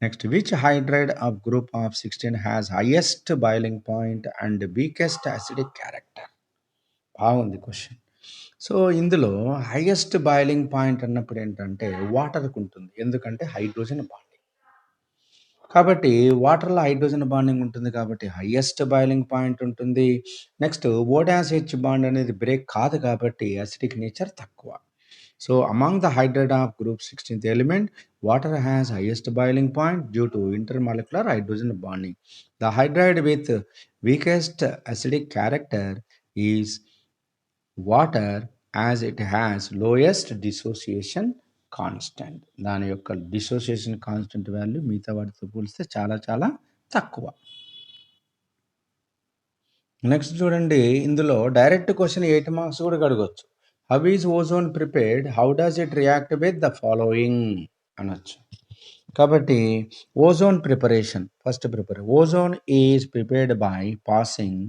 Next, which hydride of group of 16 has highest boiling point and weakest acidic character? బాగుంది question. So ఇందులో highest boiling point అన్నప్పుడు ఏంటంటే వాటర్కి ఉంటుంది, ఎందుకంటే హైడ్రోజన్ బాండింగ్. కాబట్టి వాటర్లో హైడ్రోజన్ బాండింగ్ ఉంటుంది కాబట్టి హైయెస్ట్ బాయిలింగ్ పాయింట్ ఉంటుంది. నెక్స్ట్ OH బాండ్ అనేది బ్రేక్ కాదు కాబట్టి అసిడిక్ నేచర్ తక్కువ. So among the hydride of group 16th element water has highest boiling point due to intermolecular hydrogen bonding. The hydride with weakest acidic character is water as it has lowest dissociation constant. దాని యొక్క dissociation constant value మిగతా వాటితో పోలిస్తే చాలా చాలా తక్కువ. Next చూడండి, ఇందులో డైరెక్ట్ క్వశ్చన్ 8 మార్క్స్ కూడా అడగవచ్చు. How is ozone prepared, how does it react with the following అనొచ్చు. కాబట్టి ozone preparation, first ozone is prepared by passing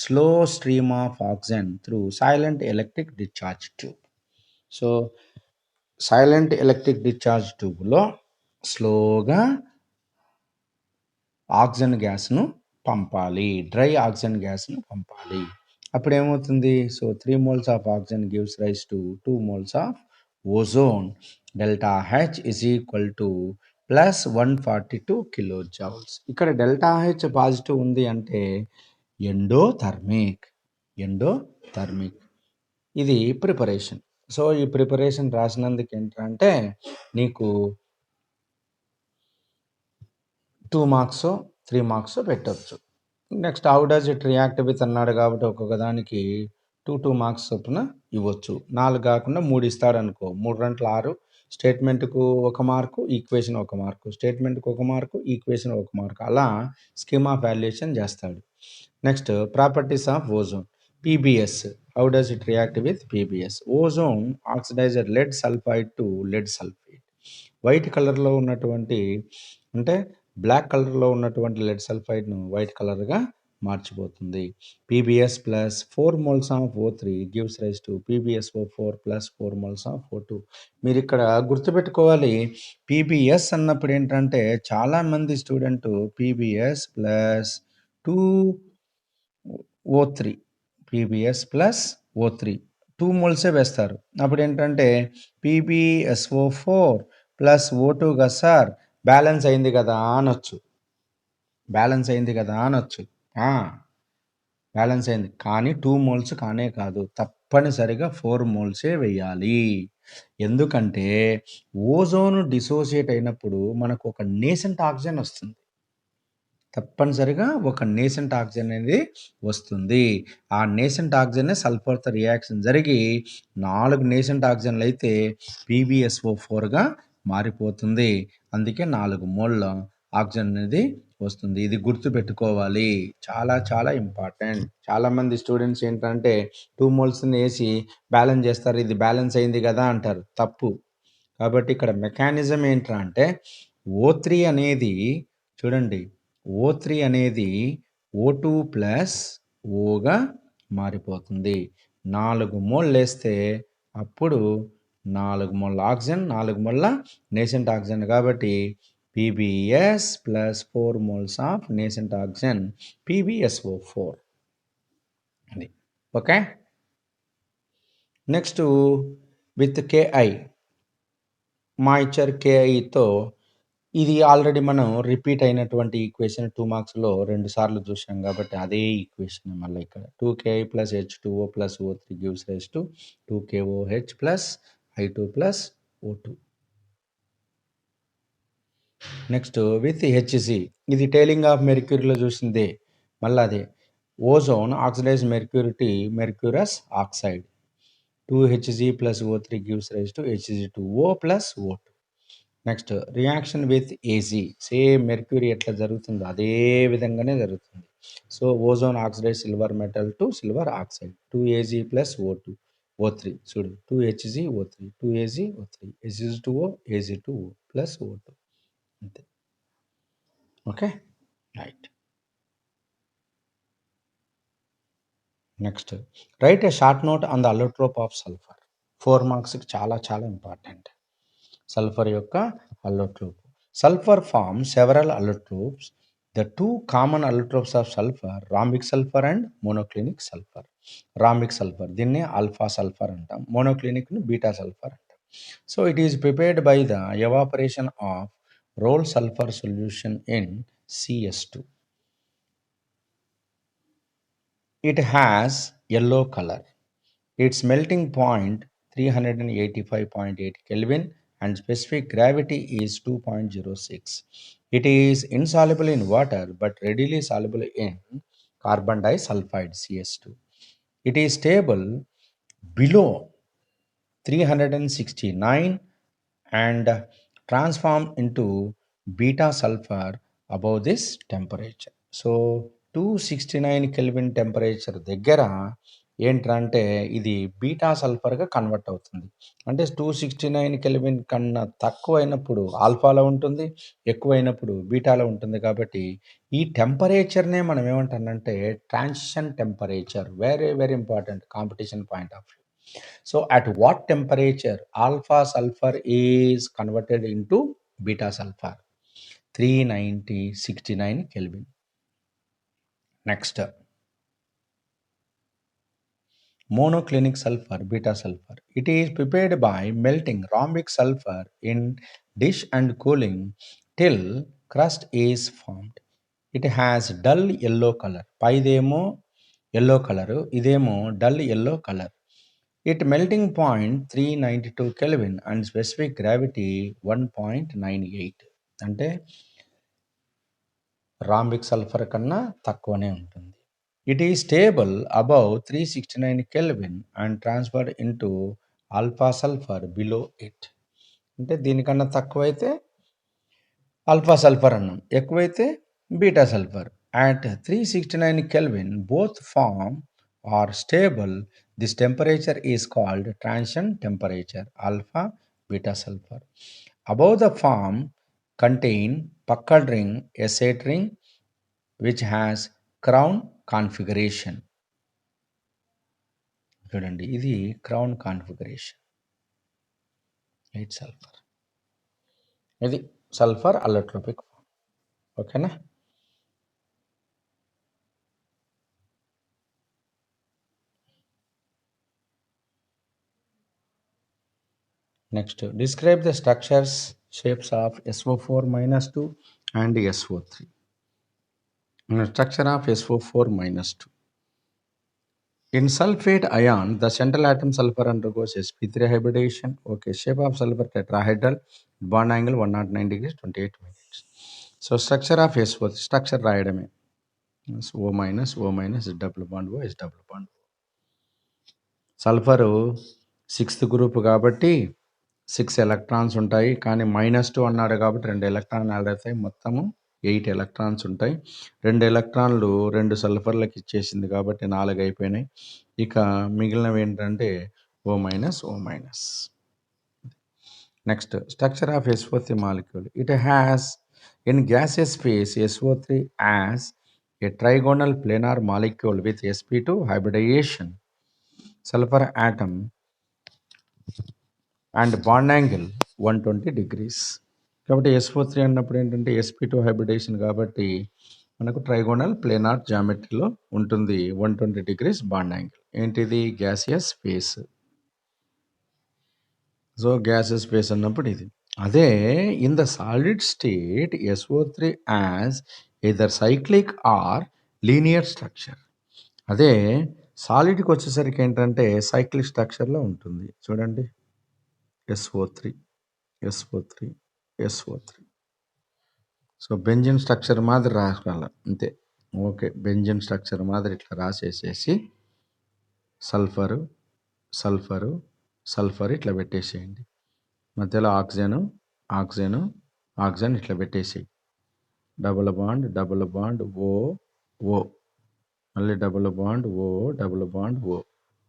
slow stream of oxygen through silent electric discharge tube. So silent electric discharge ట్యూబ్లో స్లోగా oxygen గ్యాస్ను పంపాలి, dry oxygen గ్యాస్ను పంపాలి. అప్పుడు ఏమవుతుంది? So 3 moles of oxygen gives rise to 2 moles of ozone. Delta H is equal to +142 kilojoules. ఇక్కడ delta H positive ఉంది అంటే endothermic. ఇది ప్రిపరేషన్. సో ఈ ప్రిపరేషన్ రాసినందుకు ఏంటంటే నీకు 2 marks 3 marks పెట్టవచ్చు. Next how does it react with అన్నాడు కాబట్టి ఒక్కొక్క దానికి 2 మార్క్స్ చొప్పున ఇవ్వచ్చు. 4 కాకుండా 3 ఇస్తాడనుకో, 3 రెంట్ల 6, స్టేట్మెంట్కు 1 మార్కు, ఈక్వేషన్ 1 మార్కు, స్టేట్మెంట్కి 1 మార్కు, ఈక్వేషన్ 1 మార్కు, అలా స్కీమ్ ఆఫ్ వాల్యుయేషన్ చేస్తాడు. Next properties of ozone. PBS, how does it react with PBS? Ozone oxidizer lead sulphide to lead sulphate. White కలర్లో ఉన్నటువంటి, అంటే బ్లాక్ కలర్లో ఉన్నటువంటి లెడ్ సల్ఫైడ్ను వైట్ కలర్గా మార్చిపోతుంది. PBS plus 4 moles of O3 gives rise to PbSO4 plus 4 moles of O2. మీరు ఇక్కడ గుర్తుపెట్టుకోవాలి, పీబీఎస్ అన్నప్పుడు ఏంటంటే చాలామంది student PBS plus 2O3, PBS plus O3 2 moles వేస్తారు. అప్పుడు ఏంటంటే PbSO4 ప్లస్ O2 కదా సార్, బ్యాలెన్స్ అయింది కదా అనొచ్చు. బ్యాలెన్స్ అయింది కదా అనొచ్చు. బ్యాలెన్స్ అయింది, కానీ 2 moles కానే కాదు, తప్పనిసరిగా 4 moles వేయాలి. ఎందుకంటే ఓజోన్ డిసోసియేట్ అయినప్పుడు మనకు ఒక నేసెంట్ ఆక్సిజన్ వస్తుంది. తప్పనిసరిగా ఒక నేసెంట్ ఆక్సిజన్ అనేది వస్తుంది. ఆ నేసెంట్ ఆక్సిజన్ సల్ఫర్తో రియాక్షన్ జరిగి 4 నేసెంట్ ఆక్సిజన్లు అయితే PbSO4గా మారిపోతుంది. అందుకే 4 మోల్ ఆక్సిజన్ అనేది వస్తుంది. ఇది గుర్తుపెట్టుకోవాలి, చాలా చాలా ఇంపార్టెంట్. చాలామంది స్టూడెంట్స్ ఏంటంటే 2 moles వేసి బ్యాలెన్స్ చేస్తారు, ఇది బ్యాలెన్స్ అయింది కదా అంటారు, తప్పు. కాబట్టి ఇక్కడ మెకానిజం ఏంట్రా అంటే O3 అనేది చూడండి, O3 అనేది O2 ప్లస్ ఓగా మారిపోతుంది. 4 మోల్ వేస్తే అప్పుడు 4 మోల్ ఆక్సిజన్, 4 మోల్ల నేసెంట్ ఆక్సిజన్, కాబట్టి PbS plus 4 moles of nascent oxygen PbSO4. అది okay. Next with KI, moisture KIతో, ఇది ఆల్రెడీ మనం రిపీట్ అయినటువంటి ఈక్వేషన్ 2 మార్క్స్లో 2 సార్లు చూసాం కాబట్టి అదే ఈక్వేషన్ మళ్ళీ ఇక్కడ 2KI plus H2O plus O3 gives rise to 2KOH plus I2 plus O2. Next with HC, ఇది టైలింగ్ ఆఫ్ మెర్క్యూరీలో చూసిందే, మళ్ళీ అదే. Ozone oxidize mercurous oxide 2Hg plus O3 gives rise to Hg2O plus O2. Next reaction with AZ, same mercury ఎట్లా జరుగుతుందో అదే విధంగానే జరుగుతుంది. So ozone oxidize silver metal to silver oxide 2Ag plus O3 చూడు, 2Hg O3 2Ag O3 Hg2O Ag2O plus O2, అంతే. Okay right. Next write a short note on the allotrope of sulphur. 4 మార్క్స్కి చాలా చాలా important. Sulphur యొక్క allotrope. Sulphur form several allotropes. The 2 common allotropes of sulphur, rhombic sulphur and monoclinic sulphur. Rhombic sulphur దీన్ని alpha sulphur అంటాం, మోనోక్లినిక్ను beta sulphur అంటాం. So it is prepared by the evaporation of roll sulphur solution in CS2. It has yellow color. Its melting point 385.8 Kelvin and specific gravity is 2.06. It is insoluble in water but readily soluble in carbon disulfide CS2. It is stable below 369 and transformed into beta sulfur above this temperature. So 269 kelvin temperature దగ్గర ఏంటంటే ఇది beta సల్ఫర్గా convert అవుతుంది. అంటే 269 kelvin కన్నా తక్కువ అయినప్పుడు ఆల్ఫాలో ఉంటుంది, ఎక్కువైనప్పుడు బీటాలో ఉంటుంది. కాబట్టి ఈ టెంపరేచర్నే మనం ఏమంటానంటే transition temperature. Very very important competition point of view. So at what temperature alpha sulfur is converted into beta sulfur? 369 Kelvin. Next, monoclinic sulfur, beta sulfur. It is prepared by melting rhombic sulfur in dish and cooling till crust is formed. It has dull yellow color. పైదేమో yellow color, ఇదేమో dull yellow color. It melting point 392 Kelvin and specific gravity 1.98. అంటే rhombic sulphur కన్నా తక్కువనే ఉంటుంది. It is stable above 369 kelvin and transferred into alpha sulphur below it. అంటే దీనికన్నా తక్కువైతే alpha sulphur అన్నాం, ఎక్కువైతే beta sulphur. At 369 Kelvin, both form are stable. This temperature is called transition temperature, alpha beta sulfur. Above the form contain puckered ring, acid ring, which has crown configuration. చూడండి, ఇది crown configuration. 8 sulphur, ఇది sulphur అల్లోట్రోపిక్ form. ఓకేనా? Next, describe the structures, shapes of SO4-2 and SO3. Structure of SO4-2. In sulfate ion, the central atom sulfur undergoes sp3 hybridization. Okay, shape of sulfur tetrahedral, bond angle 109 degrees, 28 minutes. So structure of SO3, structure రాయడమే. O minus, O minus, double bond O, S double bond O. Sulphur 6th group కాబట్టి 6 electrons ఉంటాయి, కానీ -2 అన్నాడు కాబట్టి 2 ఎలక్ట్రాన్లు add అవుతాయి, మొత్తము 8 electrons ఉంటాయి. 2 ఎలక్ట్రాన్లు 2 సల్ఫర్లకు ఇచ్చేసింది కాబట్టి 4 అయిపోయినాయి. ఇక మిగిలినవి ఏంటంటే O minus, O minus. Next, structure of SO3 molecule. It has in gases face SO3 as a trigonal planar molecule with sp2 hybridization. Sulphur atom and bond angle 120 degrees. కాబట్టి SO3 అన్నప్పుడు ఏంటంటే sp2 హైబ్రిడేషన్ కాబట్టి మనకు trigonal planar జామెట్రీలో ఉంటుంది. 120 degrees bond angle. ఏంటిది? Gaseous phase. So gases phase అన్నప్పుడు ఇది. అదే in the solid state SO3 as either cyclic or linear structure. అదే సాలిడ్కి వచ్చేసరికి ఏంటంటే సైక్లిక్ స్ట్రక్చర్లో ఉంటుంది. చూడండి, SO3, SO3, SO3. So benzene structure మాదిరి రాసుకోవాలి అంతే. ఓకే, బెంజిన్ స్ట్రక్చర్ మాదిరి ఇట్లా రాసేసేసి సల్ఫరు, సల్ఫరు, సల్ఫర్ ఇట్లా పెట్టేసేయండి. మధ్యలో ఆక్సిజను, ఆక్సిజను, ఆక్సిజన్ ఇట్లా పెట్టేసేయి. Double bond, double bond, O, ఓ, మళ్ళీ డబుల్ బాండ్, ఓ, డబుల్ బాండ్, ఓ.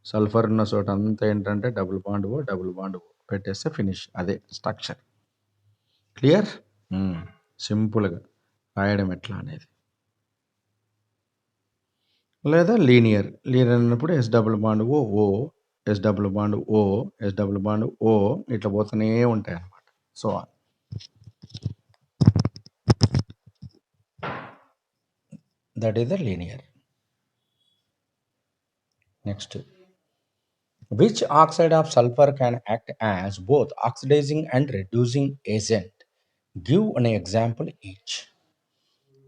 సల్ఫర్ ఉన్న చోట అంతా ఏంటంటే డబుల్ బాండ్ ఓ, డబుల్ బాండ్ ఓ పెట్టేస్తే ఫినిష్. అదే స్ట్రక్చర్. క్లియర్? సింపుల్గా రాయడం ఎట్లా అనేది. లేదా లీనియర్, లీనియర్ అన్నప్పుడు S double bond O, O, S double bond O, S double bond O ఇట్లా పోతూనే ఉంటాయి అన్నమాట. So that is the linear. Next, which oxide of sulfur can act as both oxidizing and reducing agent? Give an example each.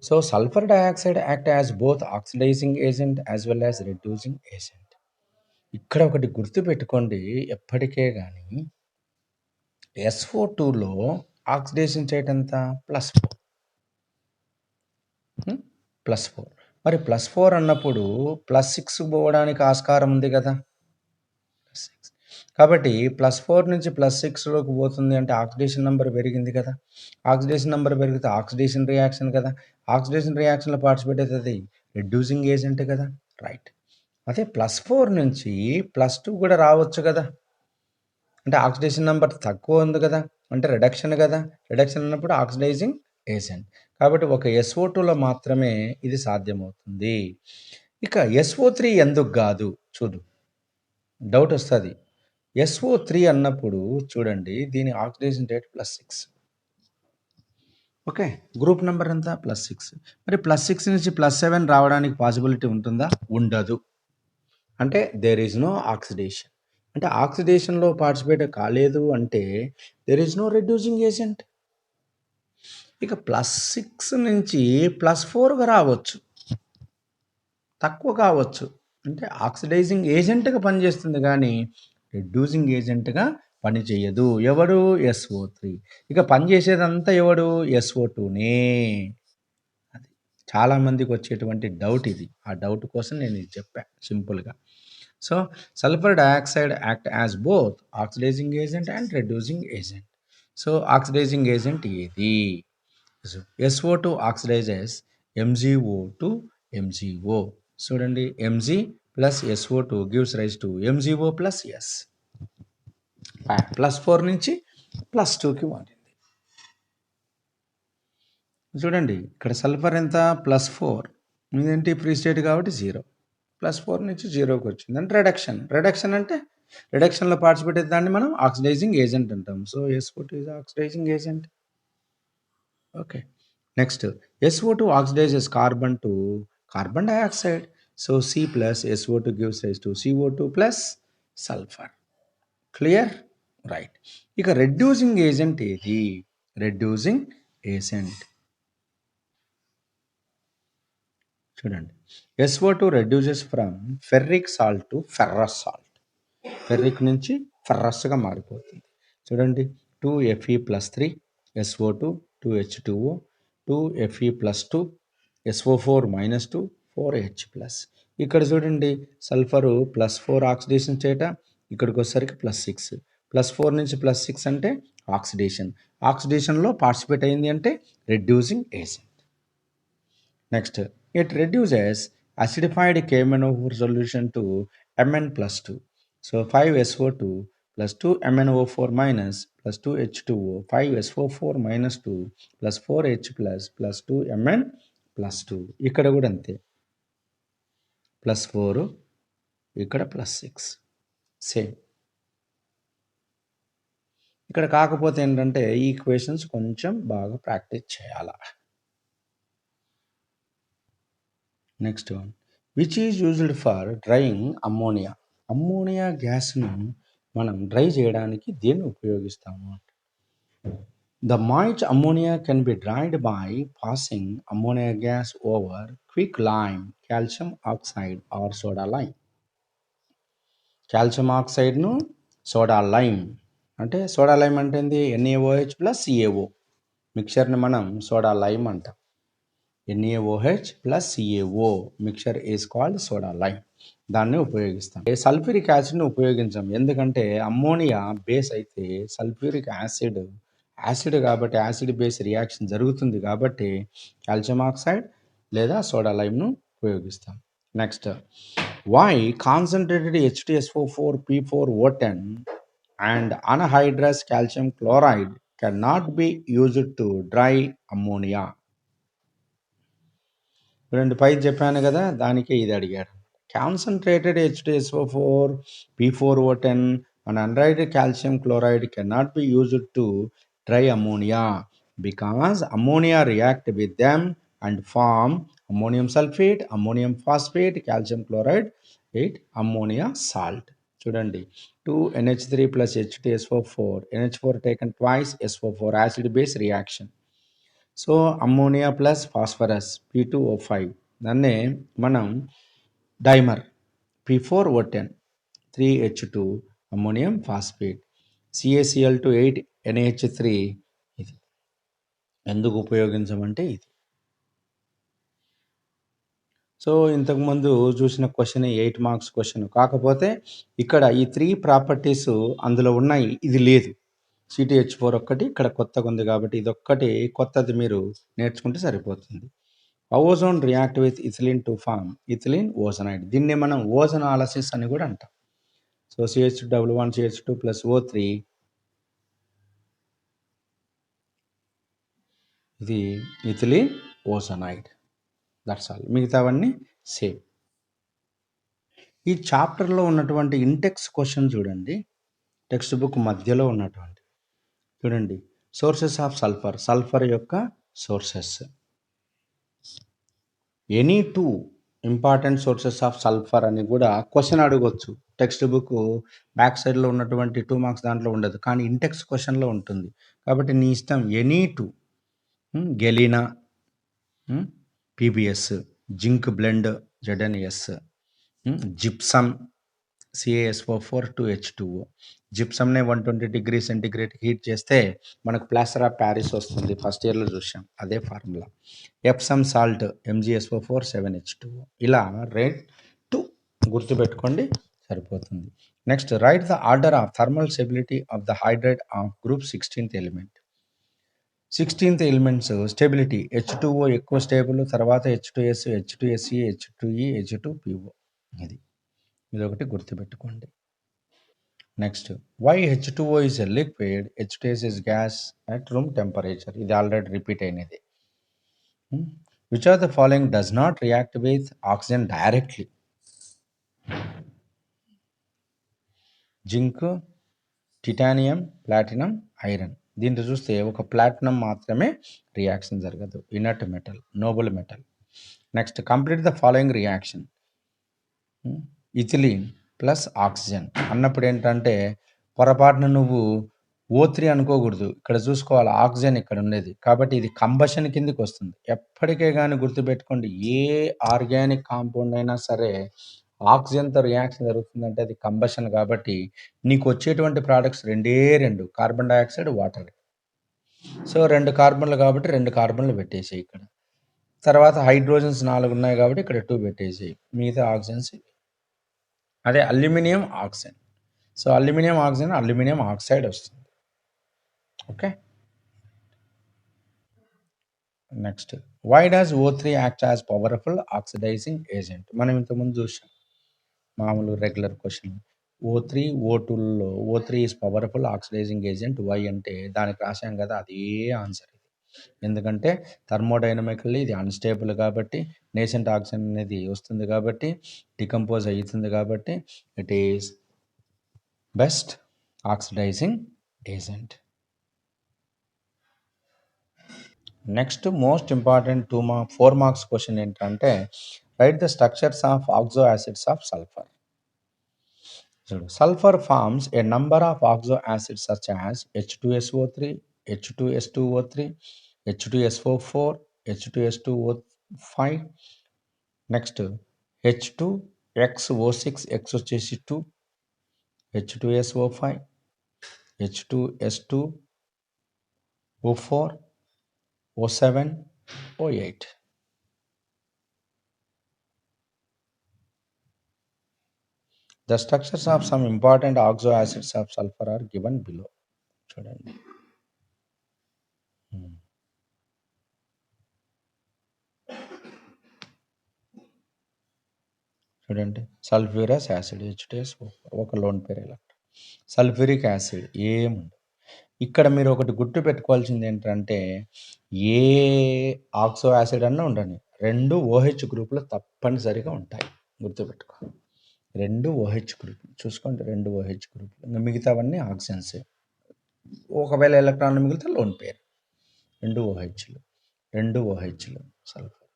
So sulfur dioxide act as both oxidizing agent as well as reducing agent. ఇక్కడ ఒకటి గుర్తుపెట్టుకోండి, ఎప్పటికే కానీ SO2లో oxidation state ఎంత? +4. +4. మరి +4 అన్నప్పుడు +6 పోవడానికి ఆస్కారం ఉంది కదా. +6 కాబట్టి +4 నుంచి +6లోకి పోతుంది అంటే ఆక్సిడేషన్ నెంబర్ పెరిగింది కదా. ఆక్సిడేషన్ నెంబర్ పెరిగితే ఆక్సిడేషన్ రియాక్షన్ కదా. ఆక్సిడేషన్ రియాక్షన్లో పార్టిసిపేట్ అవుతుంది రెడ్యూసింగ్ ఏజెంట్ కదా. రైట్. అదే +4 నుంచి +2 కూడా రావచ్చు కదా. అంటే ఆక్సిడేషన్ నెంబర్ తక్కువ ఉంది కదా, అంటే రిడక్షన్ కదా. రిడక్షన్ అన్నప్పుడు ఆక్సిడైజింగ్ ఏజెంట్. కాబట్టి ఒక SO2లో మాత్రమే ఇది సాధ్యమవుతుంది. ఇక SO3 ఎందుకు కాదు చూడు, డౌట్ వస్తుంది. SO3 అన్నప్పుడు చూడండి, దీని oxidation rate +6. Okay, group number ఎంత? +6. మరి +6 నుంచి +7 రావడానికి పాసిబిలిటీ ఉంటుందా? ఉండదు. అంటే దేర్ ఈజ్ నో ఆక్సిడేషన్. అంటే ఆక్సిడేషన్లో పార్టిసిపేట్ కాలేదు అంటే there is no reducing agent. ఇక +6 నుంచి +4గా రావచ్చు, తక్కువ కావచ్చు. అంటే ఆక్సిడైజింగ్ ఏజెంట్గా పనిచేస్తుంది కానీ రెడ్యూసింగ్ ఏజెంట్గా పని చేయదు. ఎవడు? SO3. ఇక పనిచేసేదంతా ఎవడు? SO2నే. అది చాలామందికి వచ్చేటువంటి డౌట్ ఇది. ఆ డౌట్ కోసం నేను ఇది చెప్పా సింపుల్‌గా. So, sulphur dioxide act as both oxidizing agent and reducing agent. So, oxidizing agent ఏది? SO2 oxidizes MgO to MgO. చూడండి Mg plus SO2 gives rise to MgO plus S. +4 నుంచి +2కి మారింది. చూడండి ఇక్కడ సల్ఫర్ ఎంత +4, ఇదేంటి ఫ్రీ స్టేట్ కాబట్టి 0, +4 నుంచి 0కి వచ్చింది అంటే రిడక్షన్ అంటే రిడక్షన్లో పార్టిసిపేట్ అయితే దాన్ని మనం ఆక్సిడైజింగ్ ఏజెంట్ అంటాం. So SO2 is oxidizing agent. Okay, next SO2 oxidizes carbon to carbon dioxide. So C plus SO2 gives rise to CO2 plus sulfur. Clear, right. ఇక రెడ్యూసింగ్ ఏజెంట్ ఏది? Reducing agent చూడండి SO2 reduces from ferric salt to ferrous salt. Ferric నుంచి ఫెర్రస్గా మారిపోతుంది. చూడండి 2Fe+3 SO2 2H2O 2Fe+2 SO4-2 4H+. ఇక్కడ చూడండి sulphur +4 oxidation చేయట, ఇక్కడికి వచ్చేసరికి +6, +4 నుంచి +6 అంటే ఆక్సిడేషన్లో పార్టిసిపేట్ అయింది అంటే reducing agent. Next it reduces acidified KMnO4 solution to Mn+2. So 5SO2 plus 2 MnO4 minus plus 2 H2O 5SO4 minus 2 plus 4H plus 2 Mn+2. ఇక్కడ కూడా అంతే +4 ఇక్కడ +6 సేమ్. ఇక్కడ కాకపోతే ఏంటంటే ఈ ఈక్వేషన్స్ కొంచెం బాగా ప్రాక్టీస్ చేయాలా. Next one, which is used for drying ammonia. Ammonia గ్యాస్ను మనం డ్రై చేయడానికి దేన్ని ఉపయోగిస్తాము? The moist ammonia can be dried by passing ammonia gas over quick lime, calcium oxide or soda lime. Calcium ఆక్సైడ్ను soda lime అంటే ఏంటి? NaOH + CaO మిక్చర్ని మనం సోడా లైమ్ అంటాం. NaOH + CaO mixture is called soda lime. దాన్ని ఉపయోగిస్తాం. Sulphuric యాసిడ్ని ఉపయోగించాం, ఎందుకంటే అమ్మోనియా బేస్ అయితే సల్ఫ్యూరిక్ యాసిడ్ కాబట్టి యాసిడ్ బేస్ రియాక్షన్ జరుగుతుంది కాబట్టి కాల్షియం ఆక్సైడ్ లేదా సోడా లైమ్ను ఉపయోగిస్తాం. Next, why concentrated H2SO4 P4O10 and anhydrous calcium chloride can not be used to dry ammonia. రెండు పై చెప్పాను కదా, దానికే ఇది అడిగాడు. Concentrated H2SO4 P4O10 and anhydrous calcium chloride cannot be used to dry ammonia because ammonia react with them and form ammonium sulfate, ammonium phosphate, calcium chloride, ammonia salt. చూడండి 2NH3 plus H2SO4, NH4 taken twice, SO4 acid base reaction. So ammonia plus phosphorus P2O5, దాన్నే మనం dimer P4O10 3H2 ammonium phosphate CaCl2 8NH3. ఇది ఎందుకు ఉపయోగించమంటే ఇది. So ఇంతకుముందు చూసిన question 8 marks question, కాకపోతే ఇక్కడ ఈ 3 ప్రాపర్టీస్ అందులో ఉన్నాయి, ఇది లేదు. CTH4 ఒక్కటి ఇక్కడ కొత్తగా ఉంది కాబట్టి ఇదొక్కటి కొత్తది మీరు నేర్చుకుంటే సరిపోతుంది. Ozone react with ethylene to form ethylene ozonide. దీన్ని మనం ఓజనాలసిస్ అని కూడా అంటాం. So CH1 CH2 plus O3, ఇది ఇథిలిన్ ఓజనైడ్. దట్స్ ఆల్, మిగతావన్నీ సేమ్. ఈ చాప్టర్లో ఉన్నటువంటి ఇంటెక్స్ క్వశ్చన్ చూడండి, టెక్స్ట్ బుక్ మధ్యలో ఉన్నటువంటి చూడండి. సోర్సెస్ ఆఫ్ సల్ఫర్ యొక్క sources. Any 2 important sources of sulphur అని కూడా క్వశ్చన్ అడగొచ్చు. టెక్స్ట్ బుక్ బ్యాక్ సైడ్లో ఉన్నటువంటి 2 మార్క్స్ దాంట్లో ఉండదు, కానీ ఇంటెక్స్ క్వశ్చన్లో ఉంటుంది. కాబట్టి నీ ఇష్టం. Any 2, galena PBS, zinc blend ZnS, gypsum CaSO4 to H2O. జిప్సమ్ని 120 degree centigrade heat చేస్తే మనకు ప్లాస్టర్ ఆఫ్ ప్యారిస్ వస్తుంది. ఫస్ట్ ఇయర్లో చూసాం అదే formula. Epsom salt MgSO4 7H2O. ఇలా రేట్ టు గుర్తుపెట్టుకోండి సరిపోతుంది. Next write the order of thermal stability of the hydride of group 16th element. 16th elements stability H2O ఎక్కువ స్టేబుల్, తర్వాత H2S, H2Se, H2E, H2PO. ఇది ఒకటి గుర్తుపెట్టుకోండి. Next why H2O is a liquid, H2S is gas at room temperature. ఇది already repeat అయినది. Which are the following does not react with oxygen directly? Zinc, titanium, platinum, iron. దీంట్లో చూస్తే ఒక platinum మాత్రమే reaction జరగదు, inert metal, noble metal. Next complete the following reaction. Ethylene plus oxygen అన్నప్పుడు ఏంటంటే పొరపాటున నువ్వు O3 అనుకోకూడదు, ఇక్కడ చూసుకోవాలి ఆక్సిజన్ ఇక్కడ ఉండేది, కాబట్టి ఇది కంబషన్ కిందకి వస్తుంది. ఎప్పటికే కానీ గుర్తుపెట్టుకోండి, ఏ ఆర్గానిక్ కాంపౌండ్ అయినా సరే ఆక్సిజన్తో రియాక్షన్ జరుగుతుందంటే అది కంబషన్. కాబట్టి నీకు వచ్చేటువంటి ప్రోడక్ట్స్ రెండు కార్బన్ డైఆక్సైడ్, వాటర్. సో 2 కార్బన్లు కాబట్టి 2 కార్బన్లు పెట్టేసాయి ఇక్కడ. తర్వాత హైడ్రోజన్స్ 4 ఉన్నాయి కాబట్టి ఇక్కడ 2 పెట్టేసాయి, మిగతా ఆక్సిజన్స్. అదే aluminium oxide. So aluminium oxide, aluminium oxide వస్తుంది. Okay. Next why does O3 act as powerful oxidising agent? మనం ఇంతకుముందు చూసాం మామూలు రెగ్యులర్ క్వశ్చన్. O3 O2లో O3 is powerful oxidising agent. Why అంటే దానికి రాసాం కదా, అదే ఆన్సర్ ఇది. ఎందుకంటే థర్మోడైనమికల్లీ ఇది అన్స్టేబుల్ కాబట్టి, నేసెంట్ ఆక్సిజన్ అనేది వస్తుంది కాబట్టి, డికంపోజ్ అవుతుంది కాబట్టి it is best oxidising agent. Next most important 4 marks question ఏంటంటే write the structures of oxo acids of sulphur. Sulphur forms a number of oxo acids such as H2SO3, H2S2O3, H2SO4, H2S2O5. Next H2XO6, X వచ్చేసి 2, H2SO5, H2S2O4, O7, O8. The structures of some important oxo acids of sulfur are given below. చూడండి. చూడండి, sulphurous acid H2SO4 ఒక loan పేరు electron. Sulphuric acid ఏముండదు. ఇక్కడ మీరు ఒకటి గుర్తు పెట్టుకోవాల్సింది ఏంటంటే ఏ ఆక్సో యాసిడ్ అన్నా ఉండని 2 OH గ్రూపులు తప్పనిసరిగా ఉంటాయి, గుర్తుపెట్టుకోవాలి. 2 OH గ్రూపులు చూసుకోండి, 2 OH గ్రూపులు. ఇంకా మిగతావన్నీ ఆక్సిజన్సే. ఒకవేళ ఎలక్ట్రాన్లు మిగిలితే లోన్ పేరు. 2 OHలు, 2 OHలు సల్ఫర్.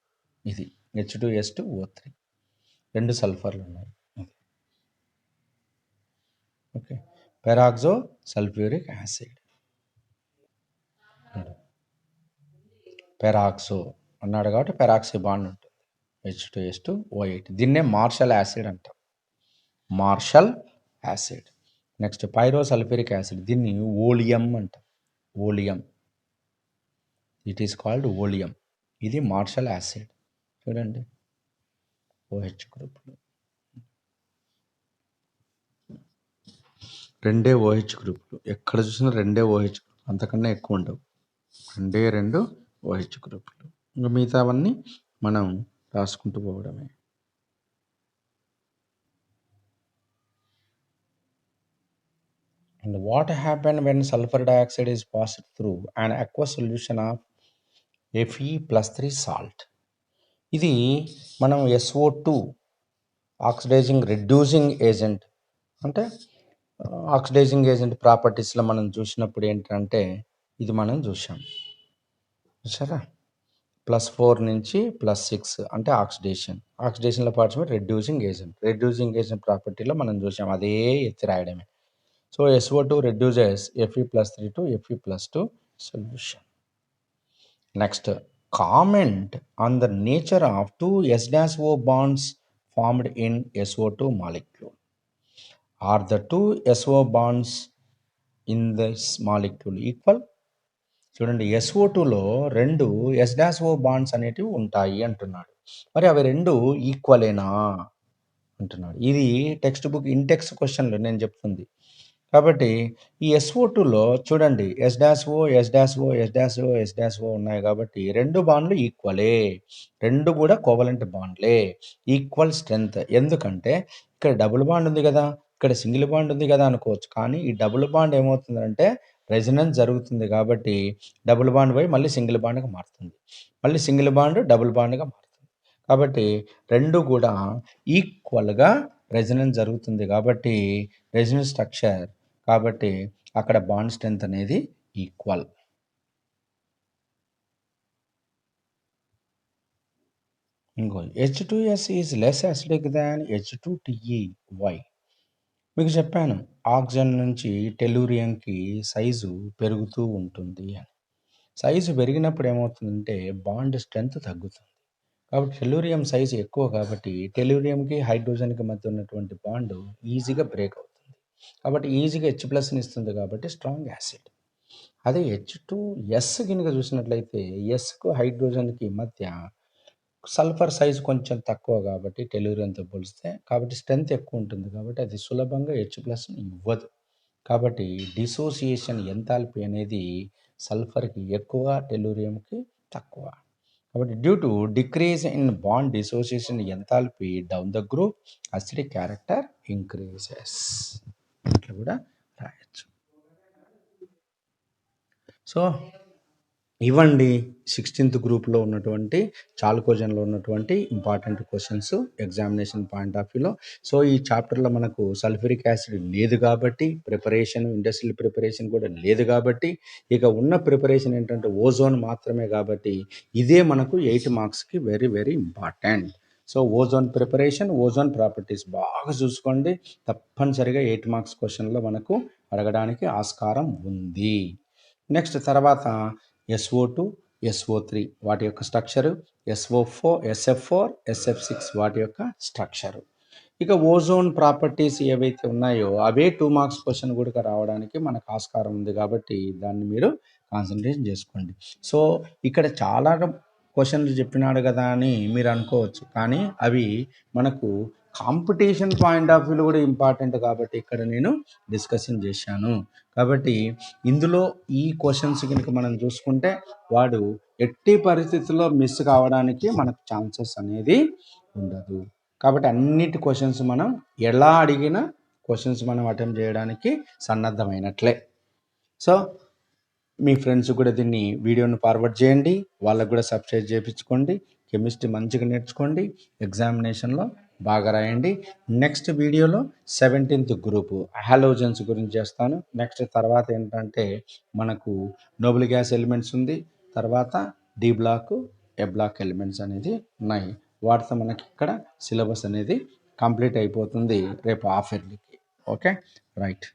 ఇది H2S2O3, 2 సల్ఫర్లు ఉన్నాయి. Okay. Peroxo sulphuric acid. Peroxo అన్నాడు కాబట్టి పెరాక్సీ బాండ్ ఉంటుంది, H2S2O8. దీన్నే మార్షల్ యాసిడ్ అంటాం, Marshall acid. Next pyro sulphuric acid, దీన్ని ఓలియం అంటాం, oleum. It is called oleum. ఇది మార్షల్ యాసిడ్. చూడండి OH గ్రూపులు, 2 OH గ్రూపులు. ఎక్కడ చూసినా 2 OH గ్రూపులు, అంతకన్నా ఎక్కువ ఉండవు. 2 OH గ్రూపులు. ఇంకా మిగతావన్నీ మనం రాసుకుంటూ పోవడమే. And what happened when sulfur dioxide is passed through an aqueous solution of Fe+3 salt? ఇది మనం SO2 ఆక్సిడైజింగ్ రెడ్యూసింగ్ ఏజెంట్ అంటే ఆక్సిడైజింగ్ ఏజెంట్ ప్రాపర్టీస్లో మనం చూసినప్పుడు ఏంటంటే ఇది మనం చూసారా, +4 నుంచి +6 అంటే ఆక్సిడేషన్లో పార్టిసిపేట్ రెడ్యూసింగ్ ఏజెంట్ ప్రాపర్టీలో మనం చూసాం, అదే ఎత్తి రాయడమే. So SO2 reduces Fe+3 to Fe+2 solution. Next, comment on the nature of 2 S-O bonds formed in SO2 molecule. Are the two SO bonds in this molecule equal? చూడండి, SO2లో 2 S-O bonds అనేటివి ఉంటాయి అంటున్నాడు. మరి అవి 2 ఈక్వలేనా అంటున్నాడు. ఇది టెక్స్ట్ బుక్ ఇంటెక్స్ క్వశ్చన్లు నేను చెప్తుంది. కాబట్టి ఈ SO2లో చూడండి, S-O ఉన్నాయి కాబట్టి 2 బాండ్లు ఈక్వలే, 2 కూడా కోవలెంట్ బాండ్లే, ఈక్వల్ స్ట్రెంగ్త్. ఎందుకంటే ఇక్కడ డబుల్ బాండ్ ఉంది కదా, ఇక్కడ సింగిల్ బాండ్ ఉంది కదా అనుకోవచ్చు. కానీ ఈ డబుల్ బాండ్ ఏమవుతుందంటే రెజొనెన్స్ జరుగుతుంది కాబట్టి డబుల్ బాండ్ పోయి మళ్ళీ సింగిల్ బాండ్గా మారుతుంది, మళ్ళీ సింగిల్ బాండ్ డబుల్ బాండ్గా మారుతుంది. కాబట్టి 2 కూడా ఈక్వల్గా రెజొనెన్స్ జరుగుతుంది కాబట్టి రెజొనెన్స్ స్ట్రక్చర్, కాబట్టి అక్కడ బాండ్ స్ట్రెంత్ అనేది ఈక్వల్. ఇంకో H2S is less acidic than H2TE. Why? మీకు చెప్పాను, ఆక్సిజన్ నుంచి టెలూరియంకి సైజు పెరుగుతూ ఉంటుంది అని. సైజు పెరిగినప్పుడు ఏమవుతుందంటే బాండ్ స్ట్రెంత్ తగ్గుతుంది. కాబట్టి టెలూరియం సైజు ఎక్కువ కాబట్టి టెలూరియంకి హైడ్రోజన్కి మధ్య ఉన్నటువంటి బాండ్ ఈజీగా బ్రేక్ అవుతుంది. కాబట్టి ఈజీగా H+ ఇస్తుంది కాబట్టి స్ట్రాంగ్ యాసిడ్. అదే H2S కనుక చూసినట్లయితే ఎస్కు హైడ్రోజన్కి మధ్య సల్ఫర్ సైజు కొంచెం తక్కువ కాబట్టి టెలూరియంతో పోలిస్తే, కాబట్టి స్ట్రెంత్ ఎక్కువ ఉంటుంది కాబట్టి అది సులభంగా H+ ఇవ్వదు. కాబట్టి డిసోసియేషన్ ఎంథాల్పీ అనేది సల్ఫర్కి ఎక్కువ, టెలూరియంకి తక్కువ. కాబట్టి due to decrease in bond dissociation enthalpy down the group acidic character increases. ఇట్లా కూడా రాయొచ్చు. సో ఇవ్వండి 16th గ్రూప్లో ఉన్నటువంటి చాల్కోజన్లో ఉన్నటువంటి important questions examination point of వ్యూలో. సో ఈ చాప్టర్లో మనకు సల్ఫ్యూరిక్ యాసిడ్ లేదు కాబట్టి ప్రిపరేషన్, ఇండస్ట్రియల్ ప్రిపరేషన్ కూడా లేదు కాబట్టి, ఇక ఉన్న ప్రిపరేషన్ ఏంటంటే ఓజోన్ మాత్రమే కాబట్టి ఇదే మనకు 8 మార్క్స్కి very very important. So ozone preparation, ozone properties బాగా చూసుకోండి. తప్పనిసరిగా 8 మార్క్స్ క్వశ్చన్లో మనకు అడగడానికి ఆస్కారం ఉంది. నెక్స్ట్ తర్వాత SO2, SO3 వాటి యొక్క స్ట్రక్చరు, SF4, SF6 వాటి యొక్క స్ట్రక్చరు. ఇక ఓజోన్ ప్రాపర్టీస్ ఏవైతే ఉన్నాయో అవే 2 మార్క్స్ క్వశ్చన్ కూడా రావడానికి మనకు ఆస్కారం ఉంది కాబట్టి దాన్ని మీరు కాన్సన్ట్రేషన్ చేసుకోండి. సో ఇక్కడ చాలా క్వశ్చన్లు చెప్పినాడు కదా అని మీరు అనుకోవచ్చు, కానీ అవి మనకు కాంపిటీషన్ పాయింట్ ఆఫ్ వ్యూలో కూడా ఇంపార్టెంట్ కాబట్టి ఇక్కడ నేను డిస్కషన్ చేశాను. కాబట్టి ఇందులో ఈ క్వశ్చన్స్ కనుక మనం చూసుకుంటే వాడు ఎట్టి పరిస్థితుల్లో మిస్ కావడానికి మనకు ఛాన్సెస్ అనేది ఉండదు. కాబట్టి అన్నిటి క్వశ్చన్స్ మనం ఎలా అడిగినా క్వశ్చన్స్ మనం అటెంప్ట్ చేయడానికి సన్నద్ధమైనట్లే. సో మీ ఫ్రెండ్స్ కూడా దీన్ని వీడియోని ఫార్వర్డ్ చేయండి, వాళ్ళకు కూడా సబ్స్క్రైబ్ చేయించుకోండి. కెమిస్ట్రీ మంచిగా నేర్చుకోండి, ఎగ్జామినేషన్లో బాగా రాయండి. నెక్స్ట్ వీడియోలో 17th గ్రూపు హాలోజన్స్ గురించి చేస్తాను. నెక్స్ట్ తర్వాత ఏంటంటే మనకు నోబుల్ గ్యాస్ ఎలిమెంట్స్ ఉంది, తర్వాత D block, A block elements అనేది ఉన్నాయి. వాటితో మనకి ఇక్కడ సిలబస్ అనేది కంప్లీట్ అయిపోతుంది రేపు హాఫ్ ఇయర్లీకి. Okay, right.